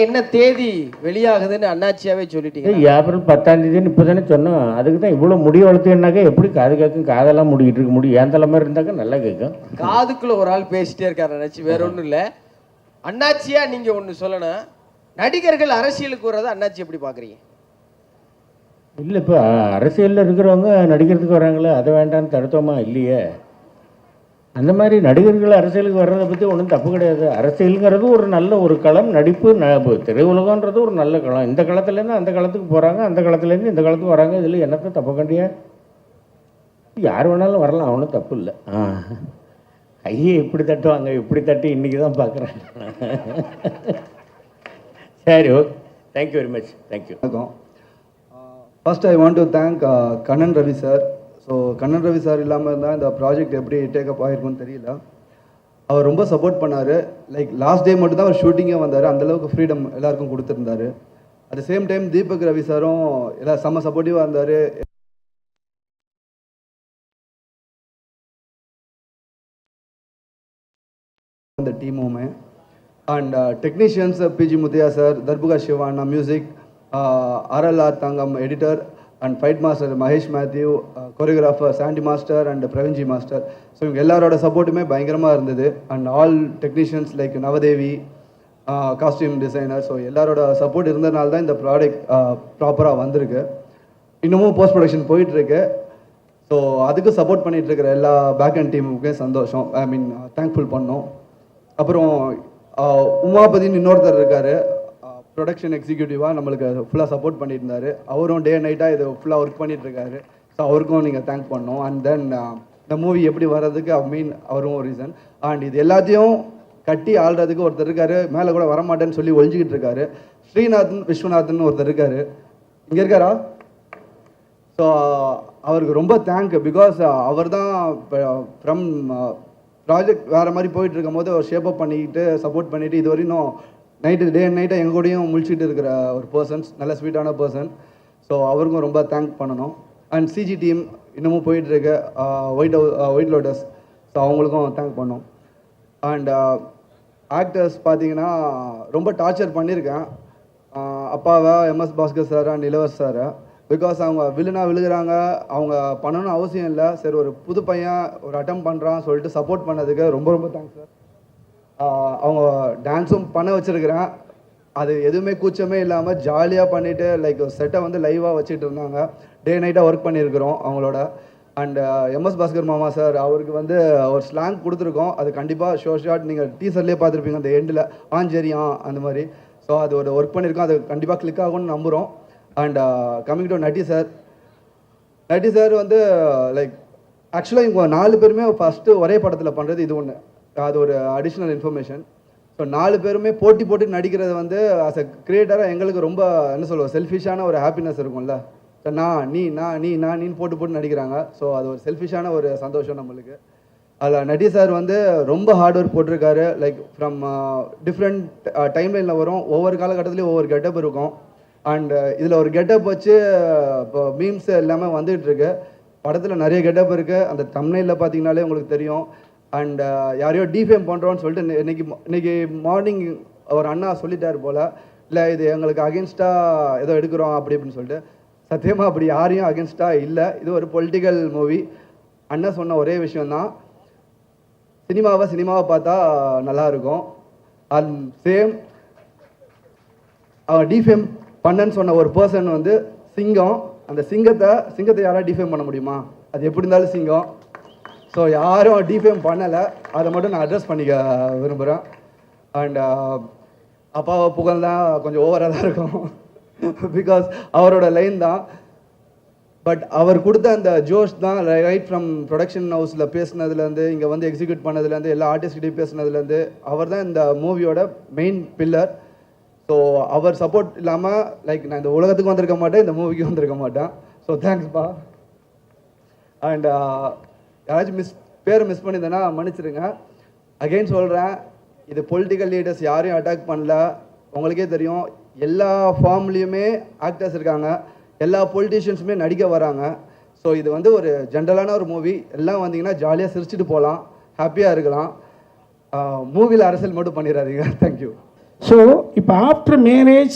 என்ன தேதி வெளியாகுதுன்னு அண்ணாச்சியாவே சொல்லிட்டீங்க. ஏப்ரல் 10ஆம் தேதின்னு இப்போ தானே சொன்னோம். அதுக்கு தான் இவ்வளோ முடி வளர்த்துனாக்கா எப்படி காது கேட்கும், காதெல்லாம் முடிக்கிட்டு இருக்க முடியும். ஏன் தலை மாதிரி இருந்தாக்கா நல்லா கேட்கும். காதுக்குள்ள ஒரு ஆள் பேசிட்டே இருக்காரு அண்ணாச்சி, வேற ஒன்றும் இல்லை. அண்ணாச்சியா நீங்கள் ஒன்று சொல்லணும், நடிகர்கள் அரசியலுக்கு வர்றதை அண்ணாச்சி எப்படி பார்க்குறீங்க? இல்லை, இப்போ அரசியலில் இருக்கிறவங்க நடிக்கிறதுக்கு வராங்களே, அதை வேண்டான்னு தடுத்தோமா இல்லையே. அந்த மாதிரி நடிகர்கள் அரசியலுக்கு வர்றதை பற்றி ஒன்றும் தப்பு கிடையாது. அரசியலுங்கிறது ஒரு நல்ல ஒரு களம், நடிப்பு திரையுலகன்றது ஒரு நல்ல களம். இந்த களத்துலேருந்து அந்த களத்துக்கு போகிறாங்க, அந்த களத்துலேருந்து இந்த களத்துக்கு வராங்க. இதில் என்னத்தை தப்பு கண்டியா? யார் வேணாலும் வரலாம், அவனும் தப்பு இல்லை. ஐயே இப்படி தட்டுவாங்க, இப்படி தட்டி இன்றைக்கி தான் பார்க்குறேன். சரி, okay, thank you very much, thank you. First, I want to thank Kannan Ravi sir. So Kannan Ravi sir இல்லாமல் இருந்தால் இந்த ப்ராஜெக்ட் எப்படி டேக்கப் ஆகிருக்குன்னு தெரியல. அவர் ரொம்ப சப்போர்ட் பண்ணார். லைக் லாஸ்ட் டே மட்டும் தான் அவர் ஷூட்டிங்கே வந்தார். அந்தளவுக்கு ஃப்ரீடம் எல்லாருக்கும் கொடுத்துருந்தாரு. At the same time Deepak Ravi சாரும் எல்லாம் செம்ம சப்போர்ட்டிவாக இருந்தார். அந்த டீமுமே and technicians PG Muthaiah sir, Dharbuka சிவானா music, RLR Thangam editor, and fight master Mahesh Mathew, choreographer Sandy master and Praveenji master. So இவங்க எல்லாரோட சப்போர்ட்டுமே பயங்கரமாக இருந்தது. And all technicians like Navadevi, costume designer. So எல்லாரோட சப்போர்ட் இருந்ததுனால தான் இந்த ப்ராடக்ட் ப்ராப்பராக வந்திருக்கு. இன்னமும் போஸ்ட் ப்ரொடக்ஷன் போயிட்டுருக்கு. ஸோ அதுக்கு சப்போர்ட் பண்ணிகிட்டு இருக்கிற எல்லா பேக் அண்ட் டீமுக்கே சந்தோஷம், ஐ மீன் தேங்க்ஃபுல் பண்ணோம். அப்புறம் உமாபதினு இன்னொருத்தர் இருக்கார், ப்ரொடக்ஷன் எக்ஸிக்யூட்டிவாக நம்மளுக்கு ஃபுல்லாக சப்போர்ட் பண்ணிட்டு இருந்தார். அவரும் டே நைட்டாக இது ஃபுல்லாக ஒர்க் பண்ணிகிட்ருக்காரு. ஸோ அவருக்கும் நீங்கள் தேங்க் பண்ணோம். அண்ட் தென் இந்த மூவி எப்படி வர்றதுக்கு அவரும் ஒரு ரீசன். அண்ட் இது எல்லாத்தையும் கட்டி ஆள்றதுக்கு ஒருத்தர் இருக்காரு, மேலே கூட வரமாட்டேன்னு சொல்லி ஒழிஞ்சிக்கிட்டு இருக்காரு. ஸ்ரீநாதன் விஸ்வநாதன் ஒருத்தர் இருக்கார், இங்கே இருக்காரா? ஸோ அவருக்கு ரொம்ப தேங்க், பிகாஸ் அவர் தான் ஃப்ரம் ப்ராஜெக்ட் வேறு மாதிரி போயிட்டு இருக்கும் போது அவர் ஷேப் அப் பண்ணிக்கிட்டு சப்போர்ட் பண்ணிவிட்டு இது வரையும் நைட்டு டே அண்ட் நைட்டாக எங்கள் கூடயும் முழிச்சிட்டு இருக்கிற ஒரு பர்சன்ஸ், நல்ல ஸ்வீட்டான பர்சன். ஸோ அவருக்கும் ரொம்ப தேங்க் பண்ணணும். அண்ட் சிஜி டீம் இன்னமும் போயிட்டுருக்கு, ஒயிட் லோட்டஸ், ஸோ அவங்களுக்கும் தேங்க் பண்ணோம். அண்ட் ஆக்டர்ஸ் பார்த்தீங்கன்னா ரொம்ப டார்ச்சர் பண்ணியிருக்கேன் அப்பாவை, எம்எஸ் பாஸ்கர் சார் அண்ட் இளவரசர் சாரை. பிகாஸ் அவங்க விழுகிறாங்க, அவங்க பண்ணணும்னு அவசியம் இல்லை. சரி, ஒரு புது பையன் ஒரு அட்டம் பண்ணுறான் சொல்லிட்டு சப்போர்ட் பண்ணதுக்கு ரொம்ப ரொம்ப தேங்க்ஸ் சார். அவங்க டான்ஸும் பண்ண வச்சுருக்கிறேன், அது எதுவுமே கூச்சமே இல்லாமல் ஜாலியாக பண்ணிவிட்டு லைக் செட்டை வந்து லைவாக வச்சுட்டு இருந்தாங்க. டே நைட்டாக ஒர்க் பண்ணியிருக்கிறோம் அவங்களோட. அண்ட் எம்எஸ் பாஸ்கர் மாமா சார், அவருக்கு வந்து ஒரு ஸ்லாங் கொடுத்துருக்கோம், அது கண்டிப்பாக ஷார்ட் நீங்கள் டீசர்லேயே பார்த்துருப்பீங்க அந்த எண்டில் ஆஞ்சரியான் அந்த மாதிரி. ஸோ அது ஒரு ஒர்க் பண்ணியிருக்கோம், அது கண்டிப்பாக கிளிக் ஆகும்னு நம்புகிறோம். And coming to Natty sir வந்து லைக் ஆக்சுவலாக இவங்க 4 பேருமே ஃபஸ்ட்டு ஒரே படத்தில் பண்ணுறது இது ஒன்று, அது ஒரு அடிஷ்னல் இன்ஃபர்மேஷன். ஸோ 4 பேருமே போட்டி நடிக்கிறது வந்து ஆஸ் அ கிரியேட்டராக எங்களுக்கு ரொம்ப என்ன சொல்லுவோம், செல்ஃபிஷான ஒரு ஹாப்பினஸ் இருக்கும்ல. ஸோ நீன்னு போட்டு நடிக்கிறாங்க. ஸோ அது ஒரு செல்ஃபிஷான ஒரு சந்தோஷம் நம்மளுக்கு. அதில் நட்டி சார் வந்து ரொம்ப ஹார்ட் ஒர்க் போட்டிருக்காரு. லைக் ஃப்ரம் டிஃப்ரெண்ட் டைம்லைனில் வரும், ஒவ்வொரு காலகட்டத்துலேயும் ஒவ்வொரு கெட்டப் இருக்கும். அண்ட் இதில் ஒரு கெட்டப் வச்சு இப்போ மீம்ஸ் எல்லாமே வந்துகிட்டு இருக்கு. படத்தில் நிறைய கெட்டப் இருக்குது, அந்த தம்ப்நெயிலில் பார்த்தீங்கனாலே உங்களுக்கு தெரியும். அண்ட் யாரையோ டிஃபேம் பண்ணுறோன்னு சொல்லிட்டு இன்னைக்கு மார்னிங் ஒரு அண்ணா சொல்லிட்டார் போல், இல்லை இது எங்களுக்கு அகென்ஸ்டாக ஏதோ எடுக்கிறோம் அப்படின்னு சொல்லிட்டு. சத்தியமாக அப்படி யாரையும் அகென்ஸ்டாக இல்லை, இது ஒரு பொலிட்டிக்கல் மூவி. அண்ணா சொன்ன ஒரே விஷயந்தான், சினிமாவை பார்த்தா நல்லாயிருக்கும். அண்ட் சேம் அவன் டிஃபேம் பண்ணன்னு சொன்ன ஒரு பர்சன் வந்து சிங்கம். அந்த சிங்கத்தை யாராவது டிஃபேம் பண்ண முடியுமா? அது எப்படி இருந்தாலும் சிங்கம். ஸோ யாரும் டிஃபேம் பண்ணலை, அதை மட்டும் நான் அட்ரஸ் பண்ணிக்க விரும்புகிறேன். அண்ட் அப்பாவை புகழ் தான் கொஞ்சம் ஓவராக தான் இருக்கும், பிகாஸ் அவரோட லைன் தான். பட் அவர் கொடுத்த அந்த ஜோஷ் தான், ரைட் ஃப்ரம் ப்ரொடக்ஷன் ஹவுஸில் பேசுனதுலேருந்து இங்கே வந்து எக்ஸிக்யூட் பண்ணதுலேருந்து எல்லா ஆர்டிஸ்ட்கிட்டையும் பேசுனதுலேருந்து அவர் தான் இந்த மூவியோட மெயின் பில்லர். ஸோ அவர் சப்போர்ட் இல்லாமல் லைக் நான் இந்த உலகத்துக்கு வந்திருக்க மாட்டேன், இந்த மூவிக்கு வந்திருக்க மாட்டேன். ஸோ தேங்க்ஸ்ப்பா. அண்ட் யாராச்சும் பேரை மிஸ் பண்ணியிருந்தேன்னா மன்னிச்சிடுங்க. அகெயின் சொல்கிறேன், இது பொலிட்டிக்கல் லீடர்ஸ் யாரையும் அட்டாக் பண்ணல. உங்களுக்கே தெரியும், எல்லா ஃபார்ம்லேயுமே ஆக்டர்ஸ் இருக்காங்க, எல்லா பொலிட்டீஷியன்ஸுமே நடிக்க வராங்க. ஸோ இது வந்து ஒரு ஜென்ரலான ஒரு மூவி, எல்லாம் வந்தீங்கன்னா ஜாலியாக சிரிச்சுட்டு போகலாம், ஹாப்பியாக இருக்கலாம். மூவியில் அரசியல் மட்டும் பண்ணிடாதீங்க. தேங்க்யூ. ஸோ இப்போ ஆஃப்டர் மேரேஜ்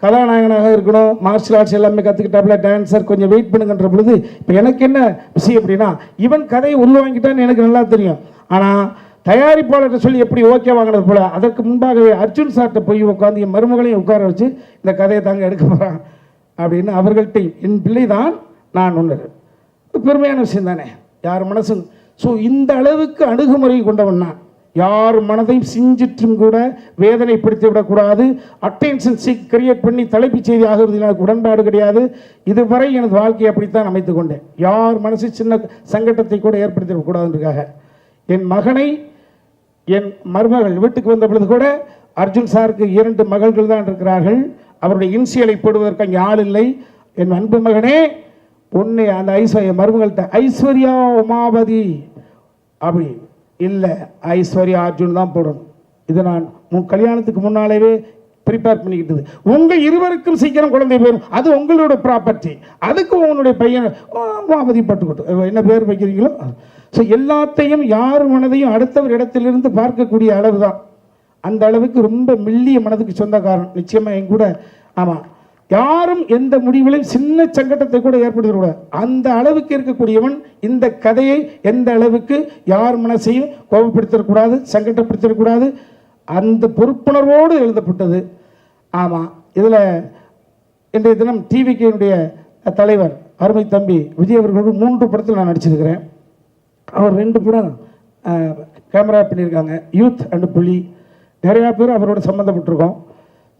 கதாநாயகனாக இருக்கணும், மார்ஷல் ஆர்ட்ஸ் எல்லாமே கற்றுக்கிட்டாப்புல, டான்ஸர், கொஞ்சம் வெயிட் பண்ணுங்கன்ற பொழுது இப்போ எனக்கு என்ன விஷயம் அப்படின்னா, இவன் கதையை உள்வாங்கிட்டான்னு எனக்கு நல்லா தெரியும். ஆனால் தயாரிப்பாளர்கிட்ட சொல்லி எப்படி ஓகே வாங்கினது போல, அதற்கு முன்பாகவே அர்ஜுன் சார்கிட்ட போய் உட்காந்து என் மருமகளையும் உட்கார வச்சு இந்த கதையை தாங்க எடுக்க போகிறான் அப்படின்னு அவர்கள்ட்ட என் பிள்ளை தான் நான் உணர்றேன். பெருமையான விஷயம் தானே, யார் மனசும். ஸோ இந்த அளவுக்கு அணுகுமுறை கொண்டவன் நான். யார் மனதையும் சிஞ்சிற்றும் கூட வேதனைப்படுத்தி விடக்கூடாது, அட்டென்ஷன் சீக் கிரியேட் பண்ணி தலைப்புச் செய்தி ஆகிறது எனக்கு உடன்பாடு கிடையாது. இதுவரை எனது வாழ்க்கையை அப்படித்தான் அமைத்து கொண்டேன். யார் மனசு சின்ன சங்கடத்தை கூட ஏற்படுத்திடக்கூடாதுன்றதுக்காக. என் மகனை, என் மருமகள் வீட்டுக்கு வந்த பொழுது கூட அர்ஜுன் சாருக்கு 2 மகள்கள் தான் இருக்கிறார்கள். அவருடைய இன்சியலை போடுவதற்கு அங்கே ஆள் இல்லை. என் அன்பு மகனே, ஒன்று அந்த ஐஸ்வர்யா மருமகள்கிட்ட ஐஸ்வர்யா உமாபதி அப்படி இல்லை, ஐஸ்வர்யா அர்ஜுன் தான் போடணும். இதை நான் கல்யாணத்துக்கு முன்னாலேயே ப்ரிப்பேர் பண்ணிக்கிட்டது. உங்கள் இருவருக்கும் சீக்கிரம் குழந்தை பேரும், அது உங்களோட ப்ராப்பர்ட்டி, அதுக்கு உங்களுடைய பையன் அவதிப்பட்டுக்கிட்டோம் என்ன பேர் வைக்கிறீங்களோ. ஸோ எல்லாத்தையும் யார் மனதையும் அடுத்தவர் இடத்திலிருந்து பார்க்கக்கூடிய அளவு தான். அந்த அளவுக்கு ரொம்ப மெல்லிய மனதுக்கு சொந்தக்காரன் நிச்சயமாக என் கூட. ஆமாம், யாரும் எந்த முடிவிலையும் சின்ன சங்கடத்தை கூட ஏற்படுத்தக்கூடாது, அந்த அளவுக்கு இருக்கக்கூடியவன். இந்த கதையை எந்த அளவுக்கு யார் மனசையும் கோபப்படுத்திடக்கூடாது, சங்கடப்படுத்திடக்கூடாது, அந்த பொறுப்புணர்வோடு எழுதப்பட்டது. ஆமாம், இதில் இன்றைய தினம் டிவிக்கினுடைய தலைவர் அருமை தம்பி விஜய் அவர்களோடு 3 படத்தில் நான் நடிச்சிருக்கிறேன். அவர் 2 படம் கேமரா பண்ணியிருக்காங்க, யூத் அண்டு புலி. நிறையா பேர் அவரோட சம்மந்தப்பட்டிருக்கோம்.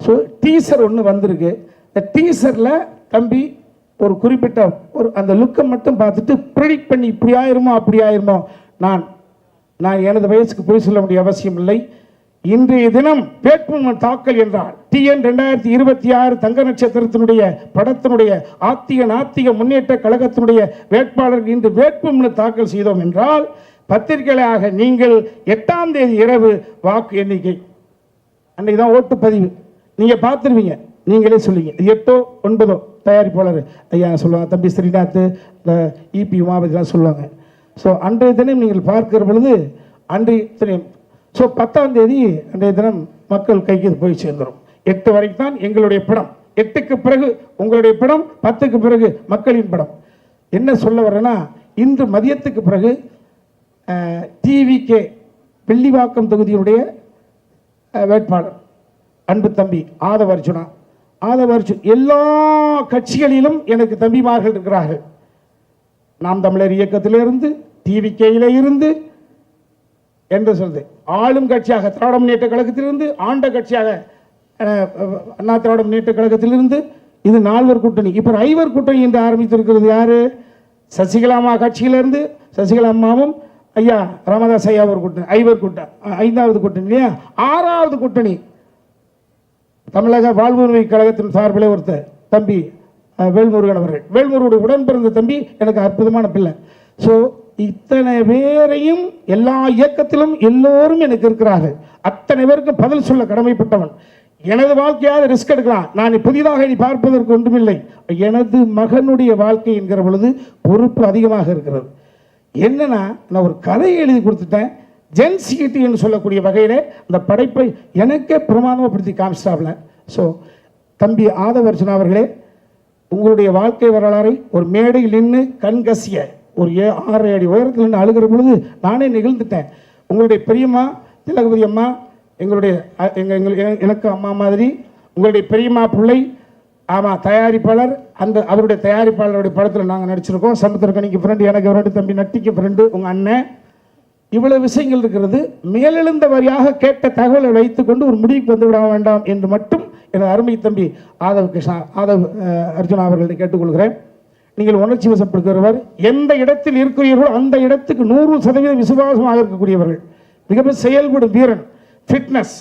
ஸோ டீசர் ஒன்று வந்திருக்கு. இந்த டீசரில் தம்பி ஒரு குறிப்பிட்ட ஒரு அந்த லுக்கை மட்டும் பார்த்துட்டு ப்ரெடிக்ட் பண்ணி இப்படி ஆயிருமோ அப்படி ஆயிருமோ. நான் எனது வயசுக்கு போய் சொல்ல வேண்டிய அவசியம் இல்லை. இன்றைய தினம் வேட்புமனு தாக்கல் என்றால் TN 2026 தங்க நட்சத்திரத்தினுடைய படத்தினுடைய நாத்திக முன்னேற்ற கழகத்தினுடைய வேட்பாளர்கள் இன்று வேட்புமனு தாக்கல் செய்தோம் என்றால் பத்திரிகையாக நீங்கள் 8ஆம் தேதி இரவு வாக்கு எண்ணிக்கை அன்றைக்கு தான் ஓட்டுப்பதிவு நீங்கள் பார்த்துருவீங்க, நீங்களே சொல்லுவீங்க. 8ஓ 9ஓ தயாரிப்பாளர் ஐயா சொல்லுவாங்க, தம்பி ஸ்ரீநாத், இந்த EP உமாபதிலாம் சொல்லுவாங்க. ஸோ அன்றைய தினம் நீங்கள் பார்க்கிற பொழுது அன்றைய தினம், ஸோ 10ஆம் தேதி அன்றைய தினம் மக்கள் கைக்கு இது போய் சேர்ந்துடும். 8 வரைக்கும் தான் எங்களுடைய படம், 8க்கு பிறகு உங்களுடைய படம், 10க்கு பிறகு மக்களின் படம். என்ன சொல்ல வரேன்னா, இன்று மதியத்துக்கு பிறகு TVK வெள்ளிவாக்கம் தொகுதியுடைய வேட்பாளர் அன்பு தம்பி ஆதவ அர்ஜுனா, எல்லா கட்சிகளிலும் எனக்கு தம்பிமார்கள் இருக்கிறார்கள். நாம் தமிழர் இயக்கத்திலிருந்து, TVK இருந்து என்று சொல்லுது, ஆளும் கட்சியாக திராவிட முன்னேற்ற கழகத்திலிருந்து, ஆண்ட கட்சியாக அண்ணா திராவிட முன்னேற்ற கழகத்திலிருந்து, இது 4 கூட்டணி. இப்போ 5 கூட்டணி என்று ஆரம்பித்திருக்கிறது யாரு? சசிகலாமா கட்சியிலிருந்து, சசிகலா அம்மாவும் ஐயா ராமதாஸ் ஐயா ஒரு கூட்டணி, 5வது கூட்டணி இல்லையா? 6வது கூட்டணி தமிழக வாழ்வுரிமை கழகத்தின் சார்பில் ஒருத்தர் தம்பி வேல்முருகன் அவர்கள். வேல்முருகனுடைய உடன் பிறந்த தம்பி, எனக்கு அற்புதமான பிள்ளை. ஸோ இத்தனை பேரையும் எல்லா இயக்கத்திலும் எல்லோரும் எனக்கு இருக்கிறார்கள். அத்தனை பேருக்கு பதில் சொல்ல கடமைப்பட்டவன். எனது வாழ்க்கையாக ரிஸ்க் எடுக்கலாம். நான் புதிதாக இனி பார்ப்பதற்கு ஒன்றுமில்லை. எனது மகனுடைய வாழ்க்கை என்கிற பொழுது பொறுப்பு அதிகமாக இருக்கிறது. என்னன்னா, நான் ஒரு கதையை எழுதி கொடுத்துட்டேன். ஜென்சிட்டி சொல்லக்கூடிய வகையில் அந்த படைப்பை எனக்கே பிரமாணப்படுத்தி காமிச்சிட்டாப்ல. ஸோ தம்பி ஆதவ அர்ஜுனா அவர்களே, உங்களுடைய வாழ்க்கை வரலாறை ஒரு மேடையில் நின்று கண்கசிய ஒரு 6 அடி உயரத்தில் நின்று அழுகிற பொழுது நானே நிகழ்ந்துட்டேன். உங்களுடைய பெரியம்மா திலகவதி அம்மா எனக்கு அம்மா மாதிரி, உங்களுடைய பெரியம்மா பிள்ளை ஆமாம் தயாரிப்பாளர், அந்த அவருடைய தயாரிப்பாளருடைய படத்தில் நாங்கள் நடிச்சிருக்கோம். சமுத்திரக்கணிக்கு ஃப்ரெண்டு, எனக்கு ஃப்ரெண்டு, தம்பி நட்டிக்கு ஃப்ரெண்டு, உங்கள் அண்ணன். இவ்வளவு விஷயங்கள் இருக்கிறது. மேலெழுந்த வரியாக கேட்ட தகவலை வைத்துக்கொண்டு ஒரு முடிவுக்கு வந்து விட வேண்டாம் என்று மட்டும் எனது அருமை தம்பி ஆதவ் அர்ஜுனா அவர்களை கேட்டுக்கொள்கிறேன். நீங்கள் உணர்ச்சி வசப்படுகிறவர், எந்த இடத்தில் இருக்கிறீர்களோ அந்த இடத்துக்கு 100% விசுவாசமாக இருக்கக்கூடியவர்கள், மிகவும் செயல்படும் வீரன், ஃபிட்னஸ்.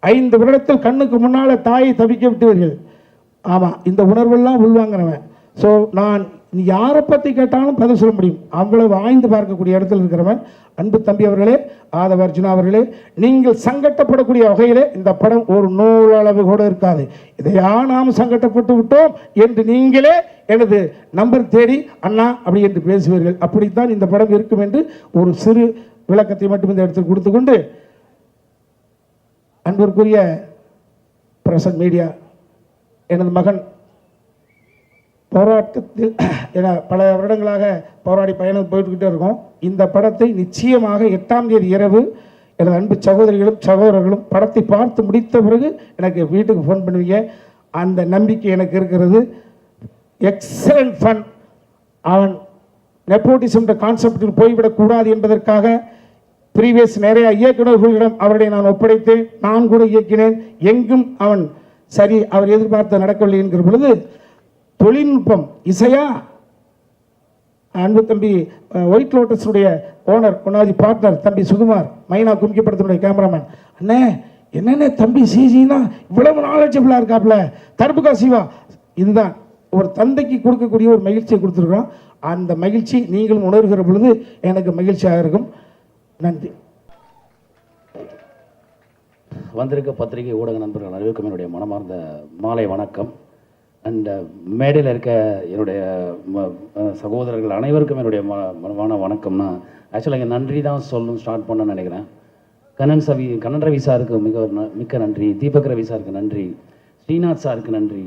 5 வருடத்தில் கண்ணுக்கு முன்னால் தாயை தவிக்க விட்டவர்கள். ஆமாம், இந்த உணர்வெல்லாம் உள்வாங்கிறவன். ஸோ நான் யாரை பற்றி கேட்டாலும் பதில் சொல்ல முடியும், அவ்வளவு ஆய்ந்து பார்க்கக்கூடிய இடத்தில் இருக்கிறவன். அன்பு தம்பி அவர்களே, ஆதவ அர்ஜுனா அவர்களே, நீங்கள் சங்கட்டப்படக்கூடிய வகையிலே இந்த படம் ஒரு நூலளவு கூட இருக்காது. இதையா நாம் சங்கட்டப்பட்டு விட்டோம் என்று நீங்களே எனது நம்பர் தேடி அண்ணா அப்படி என்று பேசுவீர்கள். அப்படித்தான் இந்த படம் இருக்கும் என்று ஒரு சிறு விளக்கத்தை மட்டும் இந்த இடத்தில் கொடுத்து கொண்டு, அன்பிற்குரிய பிரசன்ட் மீடியா, எனது மகன் போராட்டத்தில் என பல வருடங்களாக போராடி பயணம் போய்கிட்டே இருக்கோம். இந்த படத்தை நிச்சயமாக 8ஆம் தேதி இரவு எனது அன்பு சகோதரிகளும் சகோதரர்களும் படத்தை பார்த்து முடித்த பிறகு எனக்கு வீட்டுக்கு ஃபோன் பண்ணுவீங்க. அந்த நம்பிக்கை எனக்கு இருக்கிறது. Excellent fun. அவன் நெப்போட்டிசம் கான்செப்டில் போய்விடக்கூடாது என்பதற்காக ப்ரீவியஸ் நிறைய இயக்குநர்களிடம் அவரை நான் ஒப்படைத்தேன். நான் கூட இயக்கினேன். எங்கும் அவன் சரி, அவர் எதிர்பார்த்த நடக்கவில்லை என்கிற பொழுது தொழில்நுட்பம் இசையா, அன்பு தம்பி ஒயிட் லோட்டஸுடைய ஓனர், ஒன்றாவது பார்ட்னர் தம்பி சுகுமார், மைனா கும்கி படத்தினுடைய கேமராமேன், அண்ணே என்னென்ன தம்பி சிஜினா இவ்வளவு நாலேஜபிளாக இருக்காப்புல, தர்புகா சிவா. இதுதான் ஒரு தந்தைக்கு கொடுக்கக்கூடிய ஒரு மகிழ்ச்சியை கொடுத்துருக்கோம். அந்த மகிழ்ச்சி நீங்களும் உணர்கிற பொழுது எனக்கு மகிழ்ச்சியாக இருக்கும். நன்றி. வந்திருக்க பத்திரிகை ஊடக நண்பர்கள் அனைவருக்கும் என்னுடைய மனமார்ந்த மாலை வணக்கம். அண்ட் மேடையில் இருக்க என்னுடைய சகோதரர்கள் அனைவருக்கும் என்னுடைய மனமான வணக்கம்னா, ஆக்சுவலாக இங்கே நன்றி தான் சொல்லணும் ஸ்டார்ட் பண்ணணும்னு நினைக்கிறேன். கண்ணன் ரவி சாருக்கு மிக்க நன்றி, தீபக் ரவி சாருக்கு நன்றி, ஸ்ரீநாத் சாருக்கு நன்றி,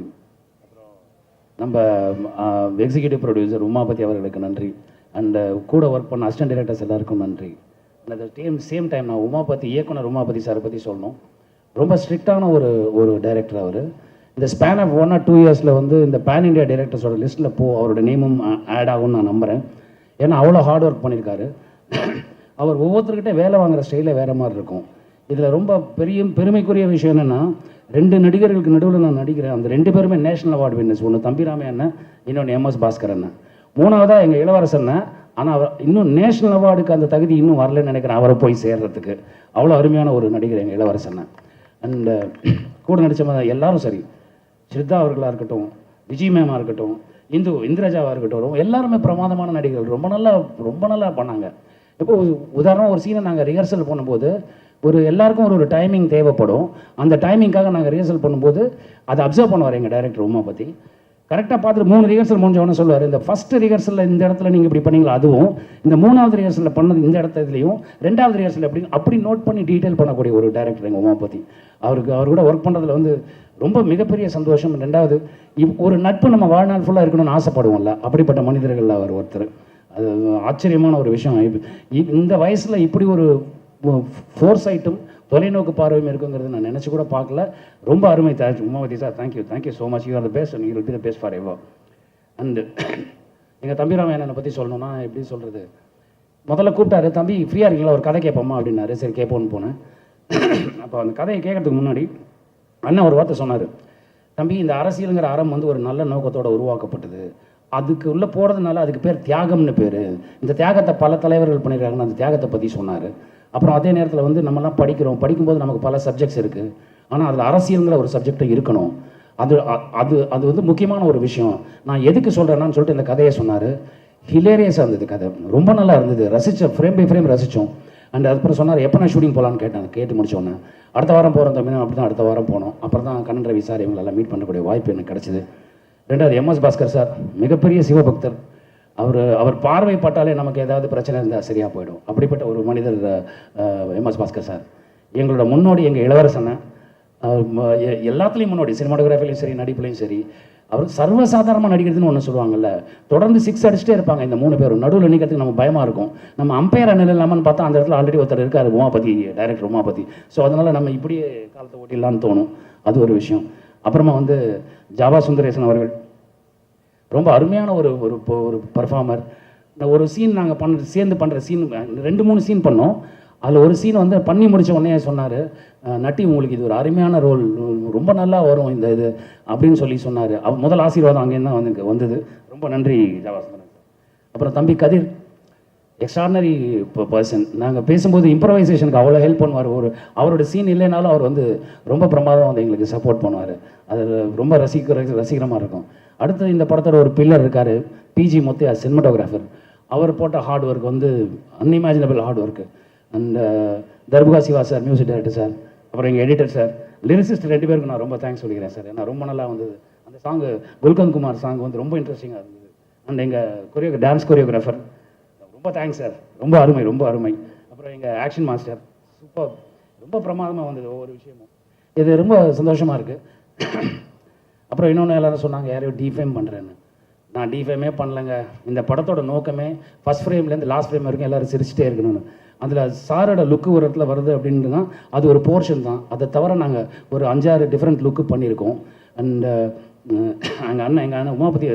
நம்ம எக்ஸிக்யூட்டிவ் ப்ரொடியூசர் உமாபதி அவர்களுக்கு நன்றி, அண்ட் கூட ஒர்க் பண்ண அசிஸ்டன்ட் டைரக்டர்ஸ் எல்லாருக்கும் நன்றி. அந்த சேம் டைம் நான் இயக்குனர் உமாபதி சாரை பற்றி சொல்லணும். ரொம்ப ஸ்ட்ரிக்டான ஒரு டைரக்டர் அவர். இந்த ஸ்பேன் ஆஃப் 1 or 2 இயர்ஸில் வந்து இந்த பேன் இண்டியா டைரக்டர்ஸோட லிஸ்ட்டில் அவரோட நேமும் ஆட் ஆகும்னு நான் நம்புகிறேன். ஏன்னா அவ்வளோ ஹார்ட் ஒர்க் பண்ணியிருக்காரு. அவர் ஒவ்வொருத்தருக்கிட்டே வேலை வாங்குகிற ஸ்டைலில் வேறு மாதிரி இருக்கும். இதில் ரொம்ப பெருமைக்குரிய விஷயம் என்னென்னா, 2 நடிகர்களுக்கு நடுவில் நான் நடிக்கிறேன். அந்த 2 பேருமே நேஷனல் அவார்டு வின்னர்ஸ். ஒன்று தம்பிராமே அண்ணன், இன்னொன்று MS பாஸ்கர் அண்ணன். 3வதாக எங்கள் இளவரசன். ஆனால் அவர் இன்னும் நேஷ்னல் அவார்டுக்கு அந்த தகுதி இன்னும் வரலன்னு நினைக்கிறேன், அவரை போய் சேர்றதுக்கு. அவ்வளோ அருமையான ஒரு நடிகர் எங்கள் இளவரசன். அண்டு கூட நடித்த எல்லாரும் சரி, ஸ்ரத்தா அவர்களாக இருக்கட்டும், விஜய் மேமாக இருக்கட்டும், இந்திரஜாவாக இருக்கட்டும், எல்லாருமே பிரமாதமான நடிகர்கள். ரொம்ப நல்லா பண்ணாங்க. இப்போ உதாரணம் ஒரு சீனை நாங்கள் ரிஹர்சல் பண்ணும்போது எல்லாருக்கும் ஒரு டைமிங் தேவைப்படும். அந்த டைமிங்காக நாங்கள் ரிஹர்சல் பண்ணும்போது அதை அப்சர்வ் பண்ணுவார் எங்கள் டைரக்டர் உமாபதி. கரெக்டாக பார்த்துட்டு 3 ரிஹர்சல் முடிஞ்சவொன்னே சொல்லுவார், இந்த ஃபஸ்ட்டு ரிஹர்சலில் இந்த இடத்துல நீங்கள் இப்படி பண்ணீங்களா, அதுவும் இந்த 3வது ரிஹர்சலில் பண்ணது இந்த இடத்துலையும் 2வது ரிஹர்சல் அப்படி நோட் பண்ணி டீட்டெயில் பண்ணக்கூடிய ஒரு டைரக்டர் எங்கள் உமாபதி. அவர் கூட ஒர்க் பண்ணுறதுல ரொம்ப மிகப்பெரிய சந்தோஷம். 2வது ஒரு நட்பு நம்ம வாழ்நாள் ஃபுல்லாக இருக்கணும்னு ஆசைப்படுவோம்ல, அப்படிப்பட்ட மனிதர்கள் அவர் ஒருத்தர். அது ஆச்சரியமான ஒரு விஷயம். இந்த வயசில் இப்படி ஒரு ஃபோர்சைட்டும் தொலைநோக்கு பார்வையும் இருக்குங்கிறது நான் நினச்சி கூட பார்க்கல. ரொம்ப அருமை Umapathi sir. Thank you so much. You are the best and you will be the best for ever. And எங்கள் தம்பிராமையனை பற்றி சொல்லணும்னா எப்படி சொல்கிறது, முதல்ல கூப்பிட்டாரு, தம்பி ஃப்ரீயாக இருக்கீங்களா ஒரு கதை கேட்போமா அப்படின்னாரு. சரி கேட்போன்னு போனேன். அப்போ அந்த கதையை கேட்கறதுக்கு முன்னாடி அண்ணன் ஒரு வார்த்தை சொன்னார், தம்பி இந்த அரசியலுங்கிற அறம் ஒரு நல்ல நோக்கத்தோடு உருவாக்கப்பட்டது, அதுக்கு உள்ளே போகிறதுனால அதுக்கு பேர் தியாகம்னு பேர், இந்த தியாகத்தை பல தலைவர்கள் பண்ணியிருக்காங்கன்னு அந்த தியாகத்தை பற்றி சொன்னார். அப்புறம் அதே நேரத்தில் நம்மலாம் படிக்கும்போது நமக்கு பல சப்ஜெக்ட்ஸ் இருக்குது, ஆனால் அதில் அரசியலுங்கிற ஒரு சப்ஜெக்டும் இருக்கணும். அது முக்கியமான ஒரு விஷயம். நான் எதுக்கு சொல்கிறேன்னான்னு சொல்லிட்டு இந்த கதையை சொன்னார். ஹிலேரியஸாக இருந்தது கதை, ரொம்ப நல்லா இருந்தது, ரசித்தோம், ஃப்ரேம் பை ஃப்ரேம் ரசித்தோம். அண்ட் அதுக்கப்புறம் சொன்னார், எப்போ நான் ஷூட்டிங் போகலான்னு கேட்டு முடிச்சோன்னே அடுத்த வாரம் போகிறோம் தம்பி. அப்படி தான் அடுத்த வாரம் போனோம். அப்புறம் தான் கண்ணன் ரவி சார் இவங்களெல்லாம் மீட் பண்ணக்கூடிய வாய்ப்பு எனக்கு கிடச்சிது. 2வது எம்எஸ் பாஸ்கர் சார், மிகப்பெரிய சிவபக்தர். அவர் பார்வைப்பட்டாலே நமக்கு ஏதாவது பிரச்சனை இருந்தால் சரியாக போயிடும். அப்படிப்பட்ட ஒரு மனிதர் எம்எஸ் பாஸ்கர் சார். எங்களோட முன்னோடி எங்கள் இளவரசனை, எல்லாத்துலேயும் முன்னோடி, சினிமாட்டோகிராஃபிலையும் சரி நடிப்புலையும் சரி. அவர் சர்வசாதாரணமாக நடிக்கிறதுன்னு ஒன்று சொல்லுவாங்கல்ல, தொடர்ந்து 6 அடிச்சுட்டே இருப்பாங்க இந்த 3 பேரும். நடுவில் நிற்கிறதுக்கு நம்ம பயமாக இருக்கும். நம்ம அம்பையர் அண்ணன் இல்லாமல்னு பார்த்தா அந்த இடத்துல ஆல்ரெடி ஒருத்தர் இருக்கார், உமாபதி, டைரக்டர் உமாபதி. ஸோ அதனால் நம்ம இப்படியே காலத்தை ஓட்டிடலான்னு தோணும். அது ஒரு விஷயம். அப்புறமா ஜாவா சுந்தரேசன் அவர்கள் ரொம்ப அருமையான ஒரு பர்ஃபார்மர். ஒரு சீன் நாங்கள் சேர்ந்து பண்ணுற சீன் 2-3 சீன் பண்ணோம். அதில் ஒரு சீன் பண்ணி முடித்த உடனே சொன்னார், நட்டி உங்களுக்கு இது ஒரு அருமையான ரோல், ரொம்ப நல்லா வரும் இந்த இது அப்படின்னு சொல்லி சொன்னார். முதல் ஆசீர்வாதம் அங்கேருந்து தான் வந்தது. ரொம்ப நன்றி ஜாவா சுந்தரேசன். அப்புறம் தம்பி கதிர், எக்ஸ்ட்ரானரி பர்சன். நாங்கள் பேசும்போது இம்ப்ரவைசேஷனுக்கு அவ்வளோ ஹெல்ப் பண்ணுவார். அவரோட சீன் இல்லைனாலும் அவர் ரொம்ப பிரமாதம் எங்களுக்கு சப்போர்ட் பண்ணுவார். அது ரொம்ப ரசிகரமாக இருக்கும். அடுத்து இந்த படத்தோட ஒரு பில்லர் இருக்கார், பிஜி முத்தையா, சினிமாட்டோகிராஃபர். அவர் போட்ட hard work unimaginable hard work. And Darbuka Siva sir, music director sir. அப்புறம் எங்கள் எடிட்டர் சார், லிரிசிஸ்ட் 2 பேருக்கு நான் ரொம்ப தேங்க்ஸ் சொல்லிக்கிறேன் சார். ஏன்னா ரொம்ப நல்லா வந்தது அந்த சாங்கு. குல்கந்த் குமார் சாங் ரொம்ப இன்ட்ரெஸ்டிங்காக இருந்தது. அண்ட் எங்கள் டான்ஸ் கொரியோகிராஃபர், ரொம்ப தேங்க்ஸ் சார், ரொம்ப அருமை. அப்புறம் எங்கள் ஆக்ஷன் மாஸ்டர், சூப்பர், ரொம்ப பிரமாதமாக வந்தது ஒவ்வொரு விஷயமும். இது ரொம்ப சந்தோஷமாக இருக்குது. அப்புறம் இன்னொன்று எல்லாரும் சொன்னாங்க, யாரையும் டிஃபேம் பண்ணுறேன்னு. நான் டிஃபேமே பண்ணலைங்க. இந்த படத்தோட நோக்கமே ஃபஸ்ட் ஃப்ரேம்லேருந்து லாஸ்ட் ஃப்ரேம் வரைக்கும் எல்லோரும் சிரிச்சிட்டே இருக்கணும்னு. அதில் சாரோட லுக்கு ஒரு இடத்துல வருது அப்படின்ட்டு தான் அது ஒரு போர்ஷன் தான். அதை தவிர நாங்கள் ஒரு 5-6 டிஃப்ரெண்ட் லுக்கு பண்ணியிருக்கோம். அண்ட் எங்கள் அண்ணன் உமாபதி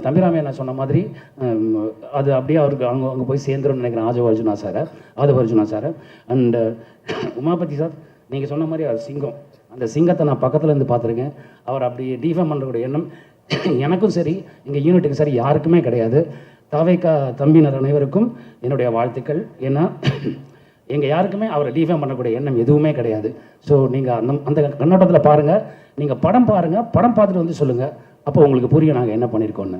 தம்பிராமே என்ன சொன்ன மாதிரி அது அப்படியே அவருக்கு அங்கே போய் சேர்ந்துரும்னு நினைக்கிறேன். Aadhav Arjuna sir and Umapathi sir, நீங்கள் சொன்ன மாதிரி அது சிங்கம். அந்த சிங்கத்தை நான் பக்கத்தில் இருந்து பார்த்துருக்கேன். அவர் அப்படி டிஃபேம் பண்ணுறக்கூடிய எண்ணம் எனக்கும் சரி, எங்கள் யூனிட்டுக்கும் சரி யாருக்குமே கிடையாது. தாவேக்கா தம்பியினர் அனைவருக்கும் என்னுடைய வாழ்த்துக்கள். ஏன்னா எங்கள் யாருக்குமே அவரை டிஃபேம் பண்ணக்கூடிய எண்ணம் எதுவுமே கிடையாது. ஸோ நீங்கள் அந்த கண்ணோட்டத்தில் பாருங்கள். நீங்கள் படம் பாருங்கள், படம் பார்த்துட்டு சொல்லுங்கள். அப்போ உங்களுக்கு புரியும் நாங்கள் என்ன பண்ணியிருக்கோன்னு.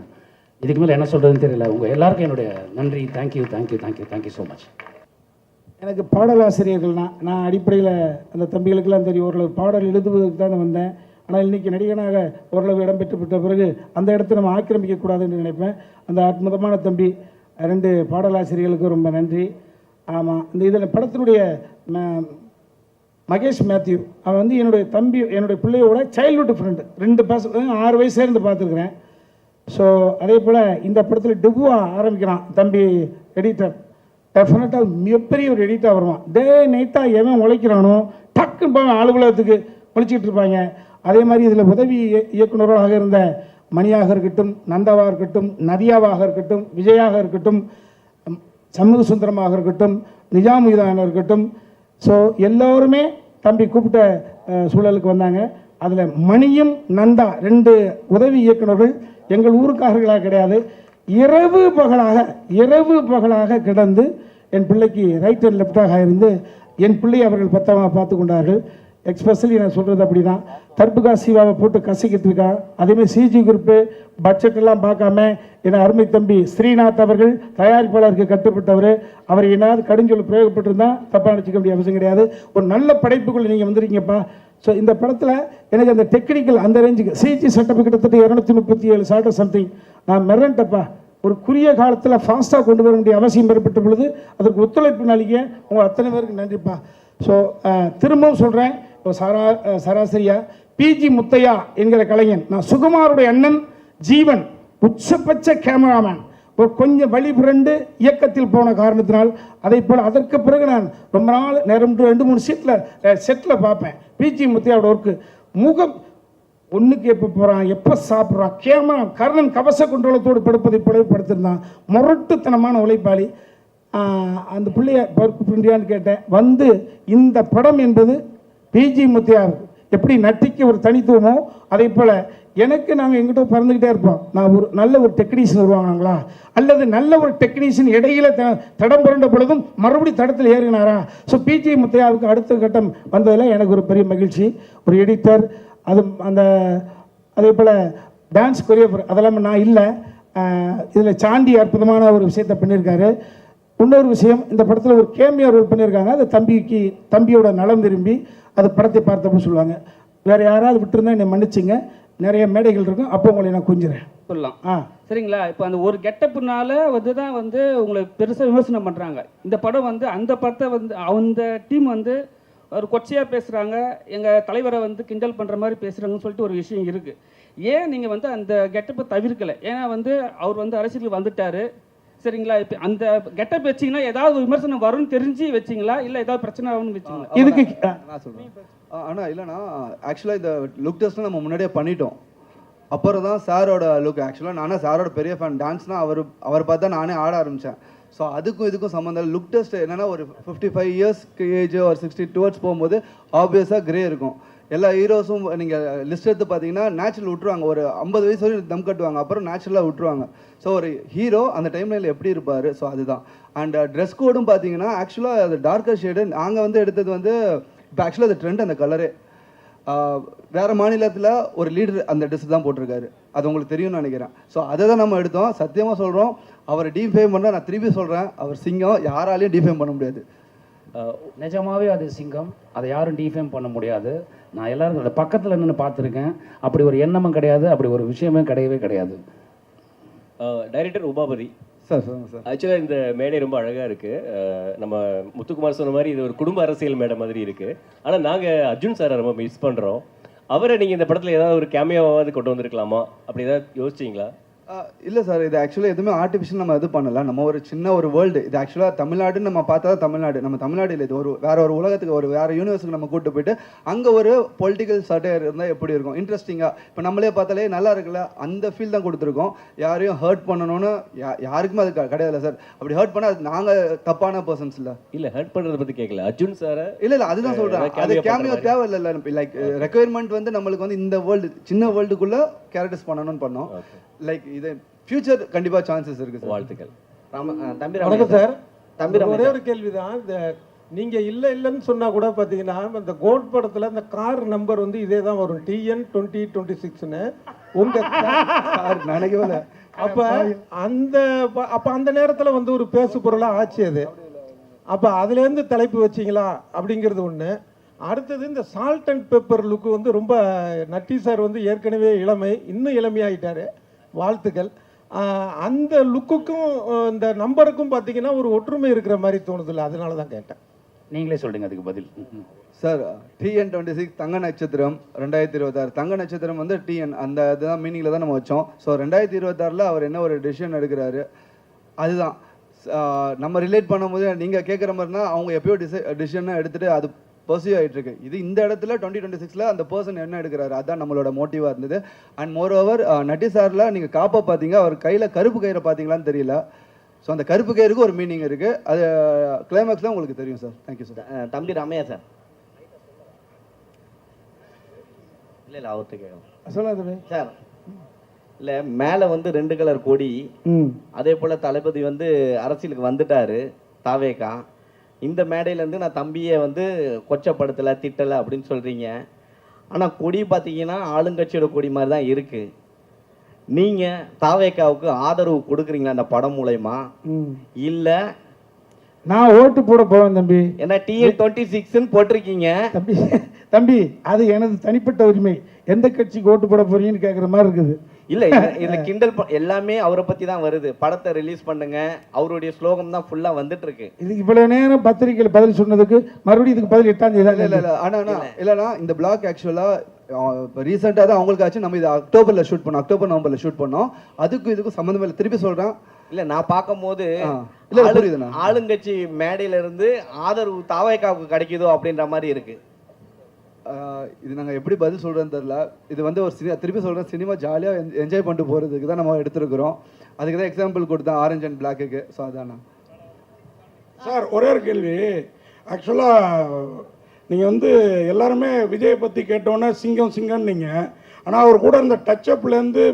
இதுக்கு மேலே என்ன சொல்கிறதுன்னு தெரியல. உங்கள் எல்லாருக்கும் என்னுடைய நன்றி. Thank you so much. எனக்கு பாடலாசிரியர்கள்னா நான் அடிப்படையில் அந்த தம்பிகளுக்கெல்லாம் தெரியும், ஓரளவு பாடல் எழுதுவதற்கு தான் வந்தேன். ஆனால் இன்றைக்கி நடிகனாக ஓரளவு இடம் பெற்ற பிறகு அந்த இடத்த நம்ம ஆக்கிரமிக்கக்கூடாதுன்னு நினைப்பேன். அந்த அற்புதமான தம்பி 2 பாடலாசிரியர்களுக்கு ரொம்ப நன்றி. ஆமாம், இந்த இதில் படத்தினுடைய மகேஷ் மேத்யூ, அவன் என்னுடைய தம்பி, என்னுடைய பிள்ளையோட சைல்ட்ஹுட் ஃப்ரெண்டு. 2 பசங்க 6 வயசுலேருந்து பார்த்துருக்குறேன். ஸோ அதே போல் இந்த படத்தில் டெபுவா ஆரம்பிக்கிறான் தம்பி எடிட்டர். டெஃபினட்டாக மிகப்பெரிய ஒரு எடிட்டாக வருவான். நைட்டாக எவன் உழைக்கிறானோ டக்குன்னு போய் அலுவலகத்துக்கு உழைச்சிக்கிட்டு இருப்பாங்க. அதே மாதிரி இதில் உதவி இயக்குநராக இருந்த மணியாக இருக்கட்டும், நந்தாவாக இருக்கட்டும், நதியாவாக இருக்கட்டும், விஜயாக இருக்கட்டும், சண்முக சுந்தரமாக இருக்கட்டும், நிஜாமுதானாக இருக்கட்டும். ஸோ எல்லோருமே தம்பி கூப்பிட்ட சூழலுக்கு வந்தாங்க. அதில் மணியும் நந்தா 2 உதவி இயக்குநர்கள் எங்கள் ஊருக்காரர்களாக கிடையாது, இரவு பகலாக கிடந்து என் பிள்ளைக்கு ரைட் அண்ட் லெஃப்டாக இருந்து என் பிள்ளை அவர்கள் பத்திரமாக பார்த்து கொண்டார்கள். எக்ஸ்பெஷலி நான் சொல்கிறது அப்படி தான். தர்புகா சிவாவை போட்டு கசக்கிட்டு இருக்கா. அதேமாதிரி சிஜி குரூப்பு பட்ஜெட் எல்லாம் பார்க்காம என் அருமை தம்பி ஸ்ரீநாத் அவர்கள் தயாரிப்பாளருக்கு கட்டுப்பட்டவர். அவர் ஏதாவது கடுஞ்சொல் பிரயோகப்பட்டிருந்தால் தப்பாக நினச்சிக்க வேண்டிய அவசியம் கிடையாது. ஒரு நல்ல படைப்புக்குள்ளே நீங்கள் வந்திருக்கீங்கப்பா. ஸோ இந்த படத்தில் எனக்கு அந்த டெக்னிக்கல் அந்த ரேஞ்சுக்கு சிஜி செட்டப் கிட்டத்தட்ட 237 ஷார்ட் சம்திங். நான் மிரண்டப்பா. ஒரு குறுகிய காலத்தில் ஃபாஸ்ட்டாக கொண்டு வர வேண்டிய அவசியம் ஏற்பட்ட பொழுது அதற்கு ஒத்துழைப்பு நல்கிய உங்கள் அத்தனை பேருக்கு நன்றிப்பா. ஸோ திரும்பவும் சொல்கிறேன், இப்போ சராசரியாக பிஜி முத்தையா என்கிற கலைஞன், நான் சுகுமாருடைய அண்ணன் ஜீவன், உச்சபட்ச கேமராமேன், ஒரு கொஞ்சம் வழி புரண்டு இயக்கத்தில் போன காரணத்தினால் அதை போல் அதற்கு பிறகு நான் ரொம்ப நாள் நேரம் 2-3 செட்டில் பார்ப்பேன். பிஜி முத்தையாவோட ஒர்க்கு முகம் ஒன்றுக்கு எப்போ போகிறான், எப்போ சாப்பிட்றான், கேமரா கர்ணன் கவச குண்டலத்தோடு படுப்பதை போலவே படுத்திருந்தான். முரட்டுத்தனமான உழைப்பாளி. அந்த பிள்ளைய கூப்பிடுறியான்னு கேட்டேன். வந்து இந்த படம் என்பது பிஜி முத்தையா எப்படி நட்டிக்கு ஒரு தனித்துவமோ அதே போல் எனக்கு நாங்கள் எங்கிட்ட பறந்துக்கிட்டே இருப்போம். நான் ஒரு நல்ல ஒரு டெக்னீஷியன் வருவாங்களா, அல்லது நல்ல ஒரு டெக்னீஷியன் இடையில தடம் புரண்ட பொழுதும் மறுபடியும் தடத்தில் ஏறினாரா. ஸோ பிஜி முத்தையாவுக்கு அடுத்த கட்டம் வந்ததில் எனக்கு ஒரு பெரிய மகிழ்ச்சி. ஒரு எடிட்டர், அது அந்த அதே போல் டான்ஸ் கொரியோகிராஃபர் அதெல்லாம் நான் இல்லை. இதில் சாண்டி அற்புதமான ஒரு விஷயத்தை பண்ணியிருக்காரு. இன்னொரு விஷயம், இந்த படத்தில் ஒரு கேமியோ ரோல் பண்ணியிருக்காங்க. அது தம்பியோட நலம் விரும்பி அது படத்தை பார்த்தப்பன்னு சொல்லுவாங்க. வேறு யாராவது விட்டுருந்தா என்னை மன்னிச்சிங்க. நிறைய மேடைகள் இருக்கும், அப்போ உங்களை நான் கொஞ்சிறேன் சொல்லலாம். சரிங்களா? இப்போ அந்த ஒரு கெட்டப்புனால தான் உங்களை பெருசாக விமர்சனம் பண்ணுறாங்க. இந்த படம் அந்த படத்தை அந்த டீம் ஒரு கொச்சையாக பேசுகிறாங்க, எங்கள் தலைவரை கிண்டல் பண்ணுற மாதிரி பேசுகிறாங்கன்னு சொல்லிட்டு ஒரு விஷயம் இருக்குது. ஏன் நீங்கள் அந்த கெட்டப்பை தவிர்க்கலை? ஏன்னா அவர் அரசியலுக்கு வந்துட்டார். சரிங்களா? இப்போ அந்த கெட்டப் வச்சிங்கன்னா ஏதாவது விமர்சனம் வரும்னு தெரிஞ்சு வச்சிங்களா, இல்லை ஏதாவது பிரச்சனை ஆகும்னு வச்சிங்களா? இதுக்கு நான் சொல்கிறேன். ஆனால் இல்லைண்ணா, ஆக்சுவலாக இந்த லுக் டெஸ்ட்லாம் நம்ம முன்னாடியே பண்ணிட்டோம். அப்புறம் தான் சாரோட லுக். ஆக்சுவலாக நானும் சாரோட பெரிய ஃபேன். டான்ஸ்னால் அவர் பார்த்தா நானே ஆட ஆரம்பித்தேன். ஸோ அதுக்கும் இதுக்கும் சம்மந்தம். லுக் டெஸ்ட் என்னென்னா ஒரு 55 இயர்ஸ்க்கு ஏஜ் ஒரு 60 டுவர்ட்ஸ் போகும்போது ஆப்வியஸாக கிரே இருக்கும். எல்லா ஹீரோஸும் நீங்கள் லிஸ்ட் எடுத்து பார்த்தீங்கன்னா நேச்சுரல் விட்டுருவாங்க. ஒரு 50 வயசு வரையும் தம் கட்டுவாங்க, அப்புறம் நேச்சுரலாக விட்டுருவாங்க. ஸோ ஒரு ஹீரோ அந்த டைம்லைனில் எப்படி இருப்பார், ஸோ அதுதான். அண்ட் ட்ரெஸ் கோடும் பார்த்தீங்கன்னா ஆக்சுவலாக அது டார்க்கர் ஷேடு. நாங்கள் எடுத்தது இப்போ ஆக்சுவலாக அது ட்ரெண்ட் அந்த கலரே. வேறு மாநிலத்தில் ஒரு லீடர் அந்த ட்ரெஸ் தான் போட்டிருக்காரு, அது உங்களுக்கு தெரியும்னு நினைக்கிறேன். ஸோ அதை தான் நம்ம எடுத்தோம். சத்தியமாக சொல்கிறோம், அவரை டிஃபேம் பண்ணால் நான் திருப்பி சொல்கிறேன், அவர் சிங்கம், யாராலையும் டிஃபேம் பண்ண முடியாது. நிஜமாவே அது சிங்கம், அதை யாரும் டிஃபேம் பண்ண முடியாது. நான் எல்லாரும் அந்த பக்கத்தில் நின்று பார்த்துருக்கேன். அப்படி ஒரு எண்ணமும் கிடையாது, அப்படி ஒரு விஷயமே கிடையவே கிடையாது. டைரக்டர் உமாபதி சார் சொல்லுங்கள் சார். ஆக்சுவலாக இந்த மேடை ரொம்ப அழகாக இருக்குது. நம்ம முத்துக்குமார் சொன்ன மாதிரி இது ஒரு குடும்ப அரசியல் மேடை மாதிரி இருக்குது. ஆனால் நாங்கள் அர்ஜுன் சாரை ரொம்ப மிஸ் பண்ணுறோம். அவரை நீங்கள் இந்த படத்தில் ஏதாவது ஒரு கேமியாவாவது கொண்டு வந்திருக்கலாமா, அப்படி ஏதாவது யோசிச்சிங்களா? இல்லை சார், இது ஆக்சுவலாக எதுவுமே ஆர்டிஃபிஷியல் நம்ம இது பண்ணல. நம்ம ஒரு சின்ன ஒரு வேர்ல்டு இது. ஆக்சுவலாக தமிழ்நாடுன்னு நம்ம பார்த்தா தமிழ்நாடு, நம்ம தமிழ்நாடு இல்லை, இது ஒரு ஒரு உலகத்துக்கு, ஒரு வேறு யூனிவர்ஸுக்கு நம்ம கூப்பிட்டு போயிட்டு அங்கே ஒரு பொலிட்டிக்கல் சட்டையர் இருந்தால் எப்படி இருக்கும், இன்ட்ரெஸ்டிங்காக. இப்போ நம்மளே பார்த்தாலே நல்லா இருக்குல்ல, அந்த ஃபீல் தான் கொடுத்துருக்கோம். யாரையும் ஹர்ட் பண்ணணும்னு யாருக்குமே அது கிடையாது சார். அப்படி ஹர்ட் பண்ணால் அது நாங்கள் தப்பான பர்சன்ஸ் இல்லை. இல்லை, ஹர்ட் பண்ணுறதை பற்றி கேட்கல அர்ஜுன் சாரை. இல்லை அதுதான் சொல்கிறேன். அது கேமியோ தேவை இல்லை. லைக் ரெக்குயர்மெண்ட் நம்மளுக்கு இந்த வேர்ல்டு, சின்ன வேர்ல்டுக்குள்ளே கேரக்டர்ஸ் பண்ணணும்னு பண்ணோம். லைக் இது ஃபியூச்சர் கண்டிப்பாக சான்சஸ் இருக்குது. வாழ்த்துக்கள். வணக்கம் சார். ஒரே ஒரு கேள்விதான். இந்த நீங்கள் இல்லைன்னு சொன்னால் கூட பார்த்தீங்கன்னா இந்த கோட் படத்தில் இந்த கார் நம்பர் இதே தான் வரும், TN 2026ன்னு. உங்கள் கார் நினைக்கல. அப்போ அந்த நேரத்தில் ஒரு பேசு பொருளாக ஆச்சு அது. அப்போ அதுலேருந்து தலைப்பு வச்சிங்களா அப்படிங்கிறது ஒன்று. அடுத்தது இந்த சால்ட் அண்ட் பெப்பர் லுக்கு ரொம்ப நட்டி சார் ஏற்கனவே இளமை, இன்னும் இளமையாகிட்டார். வாழ்த்துக்கள். அந்த லுக்குக்கும் இந்த நம்பருக்கும் பார்த்தீங்கன்னா ஒரு ஒற்றுமை இருக்கிற மாதிரி தோணுதில்ல, அதனால தான் கேட்டேன். நீங்களே சொல்லுங்க அதுக்கு பதில். சார் TN 26 தங்க நட்சத்திரம் 2026. தங்க நட்சத்திரம் TN அந்த இதுதான் மீனிங்கில் தான் நம்ம வச்சோம். ஸோ 2026 அவர் என்ன ஒரு டெசிஷன் எடுக்கிறாரு அதுதான் நம்ம ரிலேட் பண்ணும்போது நீங்கள் கேட்குற மாதிரினா அவங்க எப்பயோ டிசிஷனாக எடுத்துகிட்டு அது பர்சியூ ஆகிட்டு இருக்கு. இது இந்த இடத்துல 2026 அந்த பர்சன் என்ன எடுக்கிறாரு அதுதான் நம்மளோட மோட்டிவாக இருந்தது. அண்ட் மோர் ஓவர் நட்டி சாரில் நீங்கள் காப்பா பார்த்தீங்க, அவர் கையில் கருப்பு கயிறை பார்த்தீங்களான்னு தெரியல. ஸோ அந்த கருப்பு கயிறுக்கு ஒரு மீனிங் இருக்குது, அது கிளைமேக்ஸில் உங்களுக்கு தெரியும் சார். Thank you sir. தம்பி ராமையா சார். இல்லை அவர்கிட்ட கேட்கலாம் சொல்லாது சார். இல்லை மேலே வந்து 2 கலர் கொடி, அதே போல் தளபதி வந்து அரசியலுக்கு வந்துட்டாரு தாவேக்கா. இந்த மேடையிலேருந்து நான் தம்பியை வந்து கொச்சப்படுத்தலை திட்டலை அப்படின்னு சொல்கிறீங்க. ஆனால் கொடி பார்த்தீங்கன்னா ஆளுங்கட்சியோட கொடி மாதிரி தான் இருக்குது. நீங்கள் தாவேக்காவுக்கு ஆதரவு கொடுக்குறீங்களா அந்த படம் மூலயமா? இல்லை நான் ஓட்டு போட போவேன் தம்பி. ஏன்னா TN26ன்னு போட்டிருக்கீங்க. தம்பி தம்பி அது எனது தனிப்பட்ட உரிமை. எந்த கட்சிக்கு ஓட்டு போட போறீங்கன்னு கேட்குற மாதிரி இருக்குது. இல்லை இந்த கிண்டல் எல்லாமே அவரை பற்றி தான் வருது. படத்தை ரிலீஸ் பண்ணுங்க, அவருடைய ஸ்லோகம் தான் ஃபுல்லாக வந்துட்டு இருக்கு. இதுக்கு இவ்வளவு நேரம் பத்திரிகையில் பதில் சொன்னதுக்கு மறுபடியும் இதுக்கு பதில் 8ஆம் தேதி தான். இல்லை இல்லைண்ணா இந்த பிளாக் ஆக்சுவலாக இப்போ ரீசெண்டாக தான் அவங்களுக்கு ஆச்சு. நம்ம இது அக்டோபரில் ஷூட் பண்ணோம், அக்டோபர் நவம்பரில் ஷூட் பண்ணோம். அதுக்கும் இதுக்கும் சம்மந்தம் இல்லை. திருப்பி சொல்கிறேன், இல்லை நான் பார்க்கும்போது புரியுதுண்ணா, ஆளுங்கட்சி மேடையில இருந்து ஆதரவு தாவேக்காவுக்கு கிடைக்குதோ அப்படின்ற மாதிரி இருக்கு. இது நாங்கள் எப்படி பதில் சொல்கிறேன்னு தெரில. இது வந்து ஒரு திருப்பி சொல்கிறேன், சினிமா ஜாலியாக என்ஜாய் பண்ணிட்டு போகிறதுக்கு தான் நம்ம எடுத்துருக்குறோம். அதுக்கு தான் எக்ஸாம்பிள் கொடுத்தேன் ஆரஞ்ச் அண்ட் பிளாக்குக்கு. ஸோ அதாண்ணா. சார் ஒரே ஒரு கேள்வி. ஆக்சுவலாக நீங்கள் வந்து எல்லாருமே விஜயை பற்றி கேட்டோன்னே சிங்கம் சிங்கம்னு நீங்கள், ஆனால் அவர் கூட இருந்த டச்சப்லேருந்து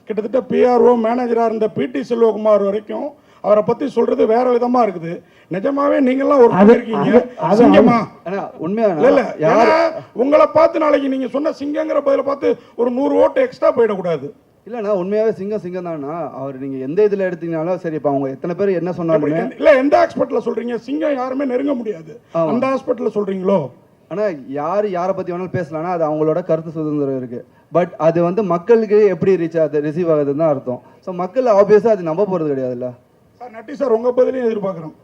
கிட்டத்தட்ட PRO மேனேஜராக இருந்த PT செல்வகுமார் வரைக்கும் அவரை பற்றி சொல்கிறது வேற விதமாக இருக்குது. நிஜமாவே நீங்கள்லாம் ஒரு இருக்கீங்க சிங்கமா? இல்லை உங்களை பார்த்து நாளைக்கு நீங்கள் சொன்ன சிங்கங்கிற பதில பார்த்து ஒரு 100 ஓட்டு எக்ஸ்ட்ரா போயிடக்கூடாது. இல்லைண்ணா உண்மையாகவே சிங்கம் தானா அவர். நீங்கள் எந்த இதில் எடுத்தீங்கனாலும் சரி. இப்போ அவங்க எத்தனை பேர் என்ன சொன்னாலுமே இல்லை எந்த ஹாஸ்பிட்டலில் சொல்கிறீங்க சிங்கம் யாருமே நெருங்க முடியாது, அந்த ஹாஸ்பிட்டலில் சொல்கிறீங்களோ? ஆனால் யாரை பற்றி வேணாலும் பேசலாம்னா அது அவங்களோட கருத்து சுதந்திரம் இருக்குது. பட் அது வந்து மக்களுக்கு எப்படி ரிசீவ் ஆகுதுன்னு தான் அர்த்தம். ஸோ மக்கள் ஆப்வியஸாக அது நம்ப போகிறது கிடையாதுல்ல சார். நட்டி சார் உங்கள் பதிலையும் எதிர்பார்க்குறோம்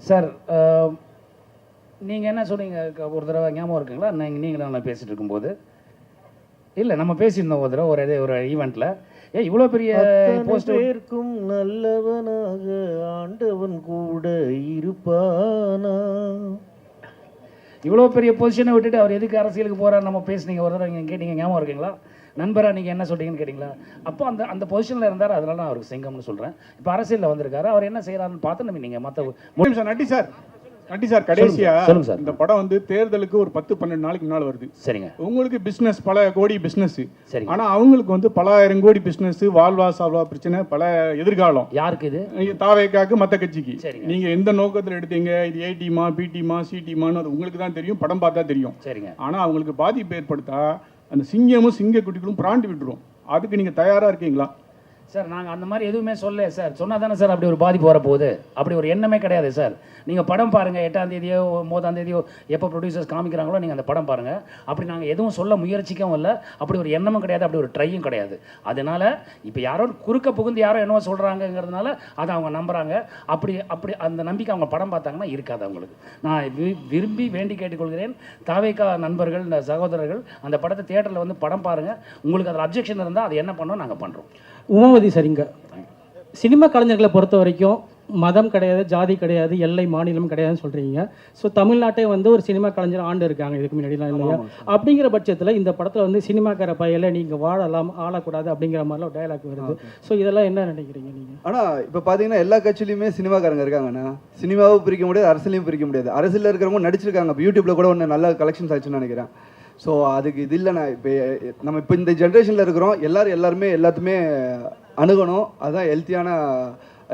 சார். நீங்கள் என்ன சொன்னீங்க ஒரு தடவை ஞாபகம் இருக்குங்களா? நீங்களும் நான் பேசிகிட்டு இருக்கும்போது இல்லை நம்ம பேசியிருந்தோம் ஒரு தடவை ஒரு ஈவெண்ட்டில். இவ்வளோ பெரிய போஸ்டருக்கும் நல்லவனாக ஆண்டவன் கூட இருப்பானா, இவ்வளோ பெரிய பொசிஷனை விட்டுட்டு அவர் எதுக்கு அரசியலுக்கு போகிறார் நம்ம பேசுனீங்க ஒரு தடவை நீங்கள் கேட்டீங்க ஞாபகம் இருக்குங்களா? நண்பராக நீங்கள் என்ன சொல்கிறீங்கன்னு கேட்டிங்களா? அப்போ அந்த பொசிஷனில் இருந்தார், அதனால நான் அவருக்கு சிங்கம்னு சொல்கிறேன். இப்போ அரசியலில் வந்திருக்காரு, அவர் என்ன செய்கிறாருன்னு பார்த்து நம்ம நீங்கள் மற்ற நட்டி சார் கடைசியா இந்த படம் வந்து தேர்தலுக்கு ஒரு 10-12 நாளைக்கு முன்னால் வருது. சரிங்க. உங்களுக்கு பிசினஸ் பல கோடி பிசினஸ். சரி. ஆனா அவங்களுக்கு வந்து பல 1000 கோடி பிசினஸ், வாழ்வா சால்வா பிரச்சனை, பல எதிர்காலம். யாருக்கு இது? தாவேக்காக்கு, மற்ற கட்சிக்கு. நீங்க எந்த நோக்கத்தில் எடுத்தீங்க? இது A டீமா, B டீமா, C டீமான்னு அது உங்களுக்கு தான் தெரியும், படம் பார்த்தா தெரியும். சரிங்க. ஆனா அவங்களுக்கு பாதிப்பு ஏற்படுத்தா அந்த சிங்கமும் சிங்க குட்டிகளும் பிராண்டி விட்டுரும். அதுக்கு நீங்க தயாரா இருக்கீங்களா? சார் நாங்கள் அந்த மாதிரி எதுவுமே சொல்லலை சார். சொன்னால் தானே சார் அப்படி ஒரு பாதிப்பு வரப்போகுது. அப்படி ஒரு எண்ணமே கிடையாது சார். நீங்கள் படம் பாருங்கள், 8ஆம் தேதியோ 9ஆம் தேதியோ எப்போ ப்ரொடியூசர்ஸ் காமிக்கிறாங்களோ நீங்கள் அந்த படம் பாருங்கள். அப்படி நாங்கள் எதுவும் சொல்ல முயற்சிக்கவும் இல்லை, அப்படி ஒரு எண்ணமும் கிடையாது, அப்படி ஒரு ட்ரையும் கிடையாது. அதனால் இப்போ யாரோ குறுக்க புகுந்து யாரோ என்னவோ சொல்கிறாங்கங்கிறதுனால அதை அவங்க நம்புகிறாங்க. அப்படி அந்த நம்பிக்கை அவங்க படம் பார்த்தாங்கன்னா இருக்காது அவங்களுக்கு. நான் விரும்பி வேண்டி கேட்டுக்கொள்கிறேன், தாவேக்கா நண்பர்கள், இந்த சகோதரர்கள் அந்த படத்தை தியேட்டரில் வந்து படம் பாருங்கள். உங்களுக்கு அதில் அப்ஜெக்ஷன் இருந்தால் அது என்ன பண்ணோம் நாங்கள் பண்ணுறோம். உமாவதி சரிங்க. சினிமா கலைஞர்களை பொறுத்த வரைக்கும் மதம் கிடையாது, ஜாதி கிடையாது, எல்லை மாநிலம் கிடையாதுன்னு சொல்கிறீங்க. ஸோ தமிழ்நாட்டை வந்து ஒரு சினிமா கலைஞர் ஆண்டு இருக்காங்க இதுக்கு முன்னாடிலாம் இல்லையா? அப்படிங்கிற பட்சத்தில் இந்த படத்தில் வந்து சினிமாக்கார பையில நீங்கள் வாழலாம் ஆளக்கூடாது அப்படிங்கிற மாதிரிலாம் ஒரு டயலாக் வருது. ஸோ இதெல்லாம் என்ன நினைக்கிறீங்க நீங்கள்? ஆனால் இப்போ பார்த்தீங்கன்னா எல்லா கட்சியிலையுமே சினிமாக்காரங்க இருக்காங்கண்ணா. சினிமாவும் பிரிக்க முடியாது, அரசியலையும் பிரிக்க முடியாது. அரசியலில் இருக்கிறவங்க நடிச்சிருக்காங்க. இப்போ யூடியூப்பில் கூட ஒன்று நல்ல கலெக்ஷன்ஸ் ஆச்சுன்னு நினைக்கிறேன். ஸோ அதுக்கு இது இல்லைண்ணா. இப்போ இந்த ஜென்ரேஷனில் இருக்கிறோம், எல்லாருமே எல்லாத்துமே அணுகணும். அதுதான் ஹெல்த்தியான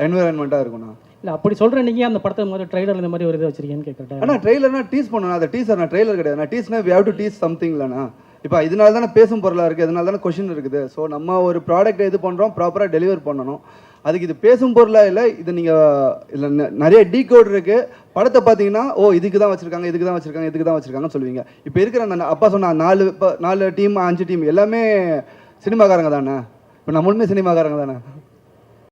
என்விரான்மெண்ட்டாக இருக்கும்ண்ணா. இல்லை அப்படி சொல்கிறேன். நீங்கள் அந்த படத்தை மாதிரி ட்ரெய்லர் இந்த மாதிரி ஒரு இதை வச்சிருக்கீங்கன்னு கேட்குறேன். ஆனால் ட்ரெய்லர்னா டீஸ் பண்ணணும். அதை டீசர் நான் ட்ரெய்லர் கிடையாது. நான் டீஸ்னா we have to tease something இல்லைண்ணா. இப்போ இதனால தானே பேசும் பொருளாக இருக்குது, இதனால தானே கொஷின் இருக்குது. ஸோ நம்ம ஒரு ப்ராடக்ட்டை இது பண்ணுறோம், ப்ராப்பராக டெலிவர் பண்ணணும். அதுக்கு இது பேசும் பொருளாக இல்லை. இது நீங்கள் இல்லை நிறைய டீகோட் இருக்குது. படத்தை பார்த்தீங்கன்னா இதுக்கு தான் வச்சுருக்காங்க, இதுக்கு தான் வச்சுருக்காங்க, இதுக்கு தான் வச்சுருக்காங்கன்னு சொல்லுவீங்க. இப்போ இருக்கிற அந்த அப்பா சொன்ன 4 டீம் 5 டீம் எல்லாமே சினிமாக்காரங்க தானே. இப்போ நம்மளுமே சினிமாக்காரங்க தானே.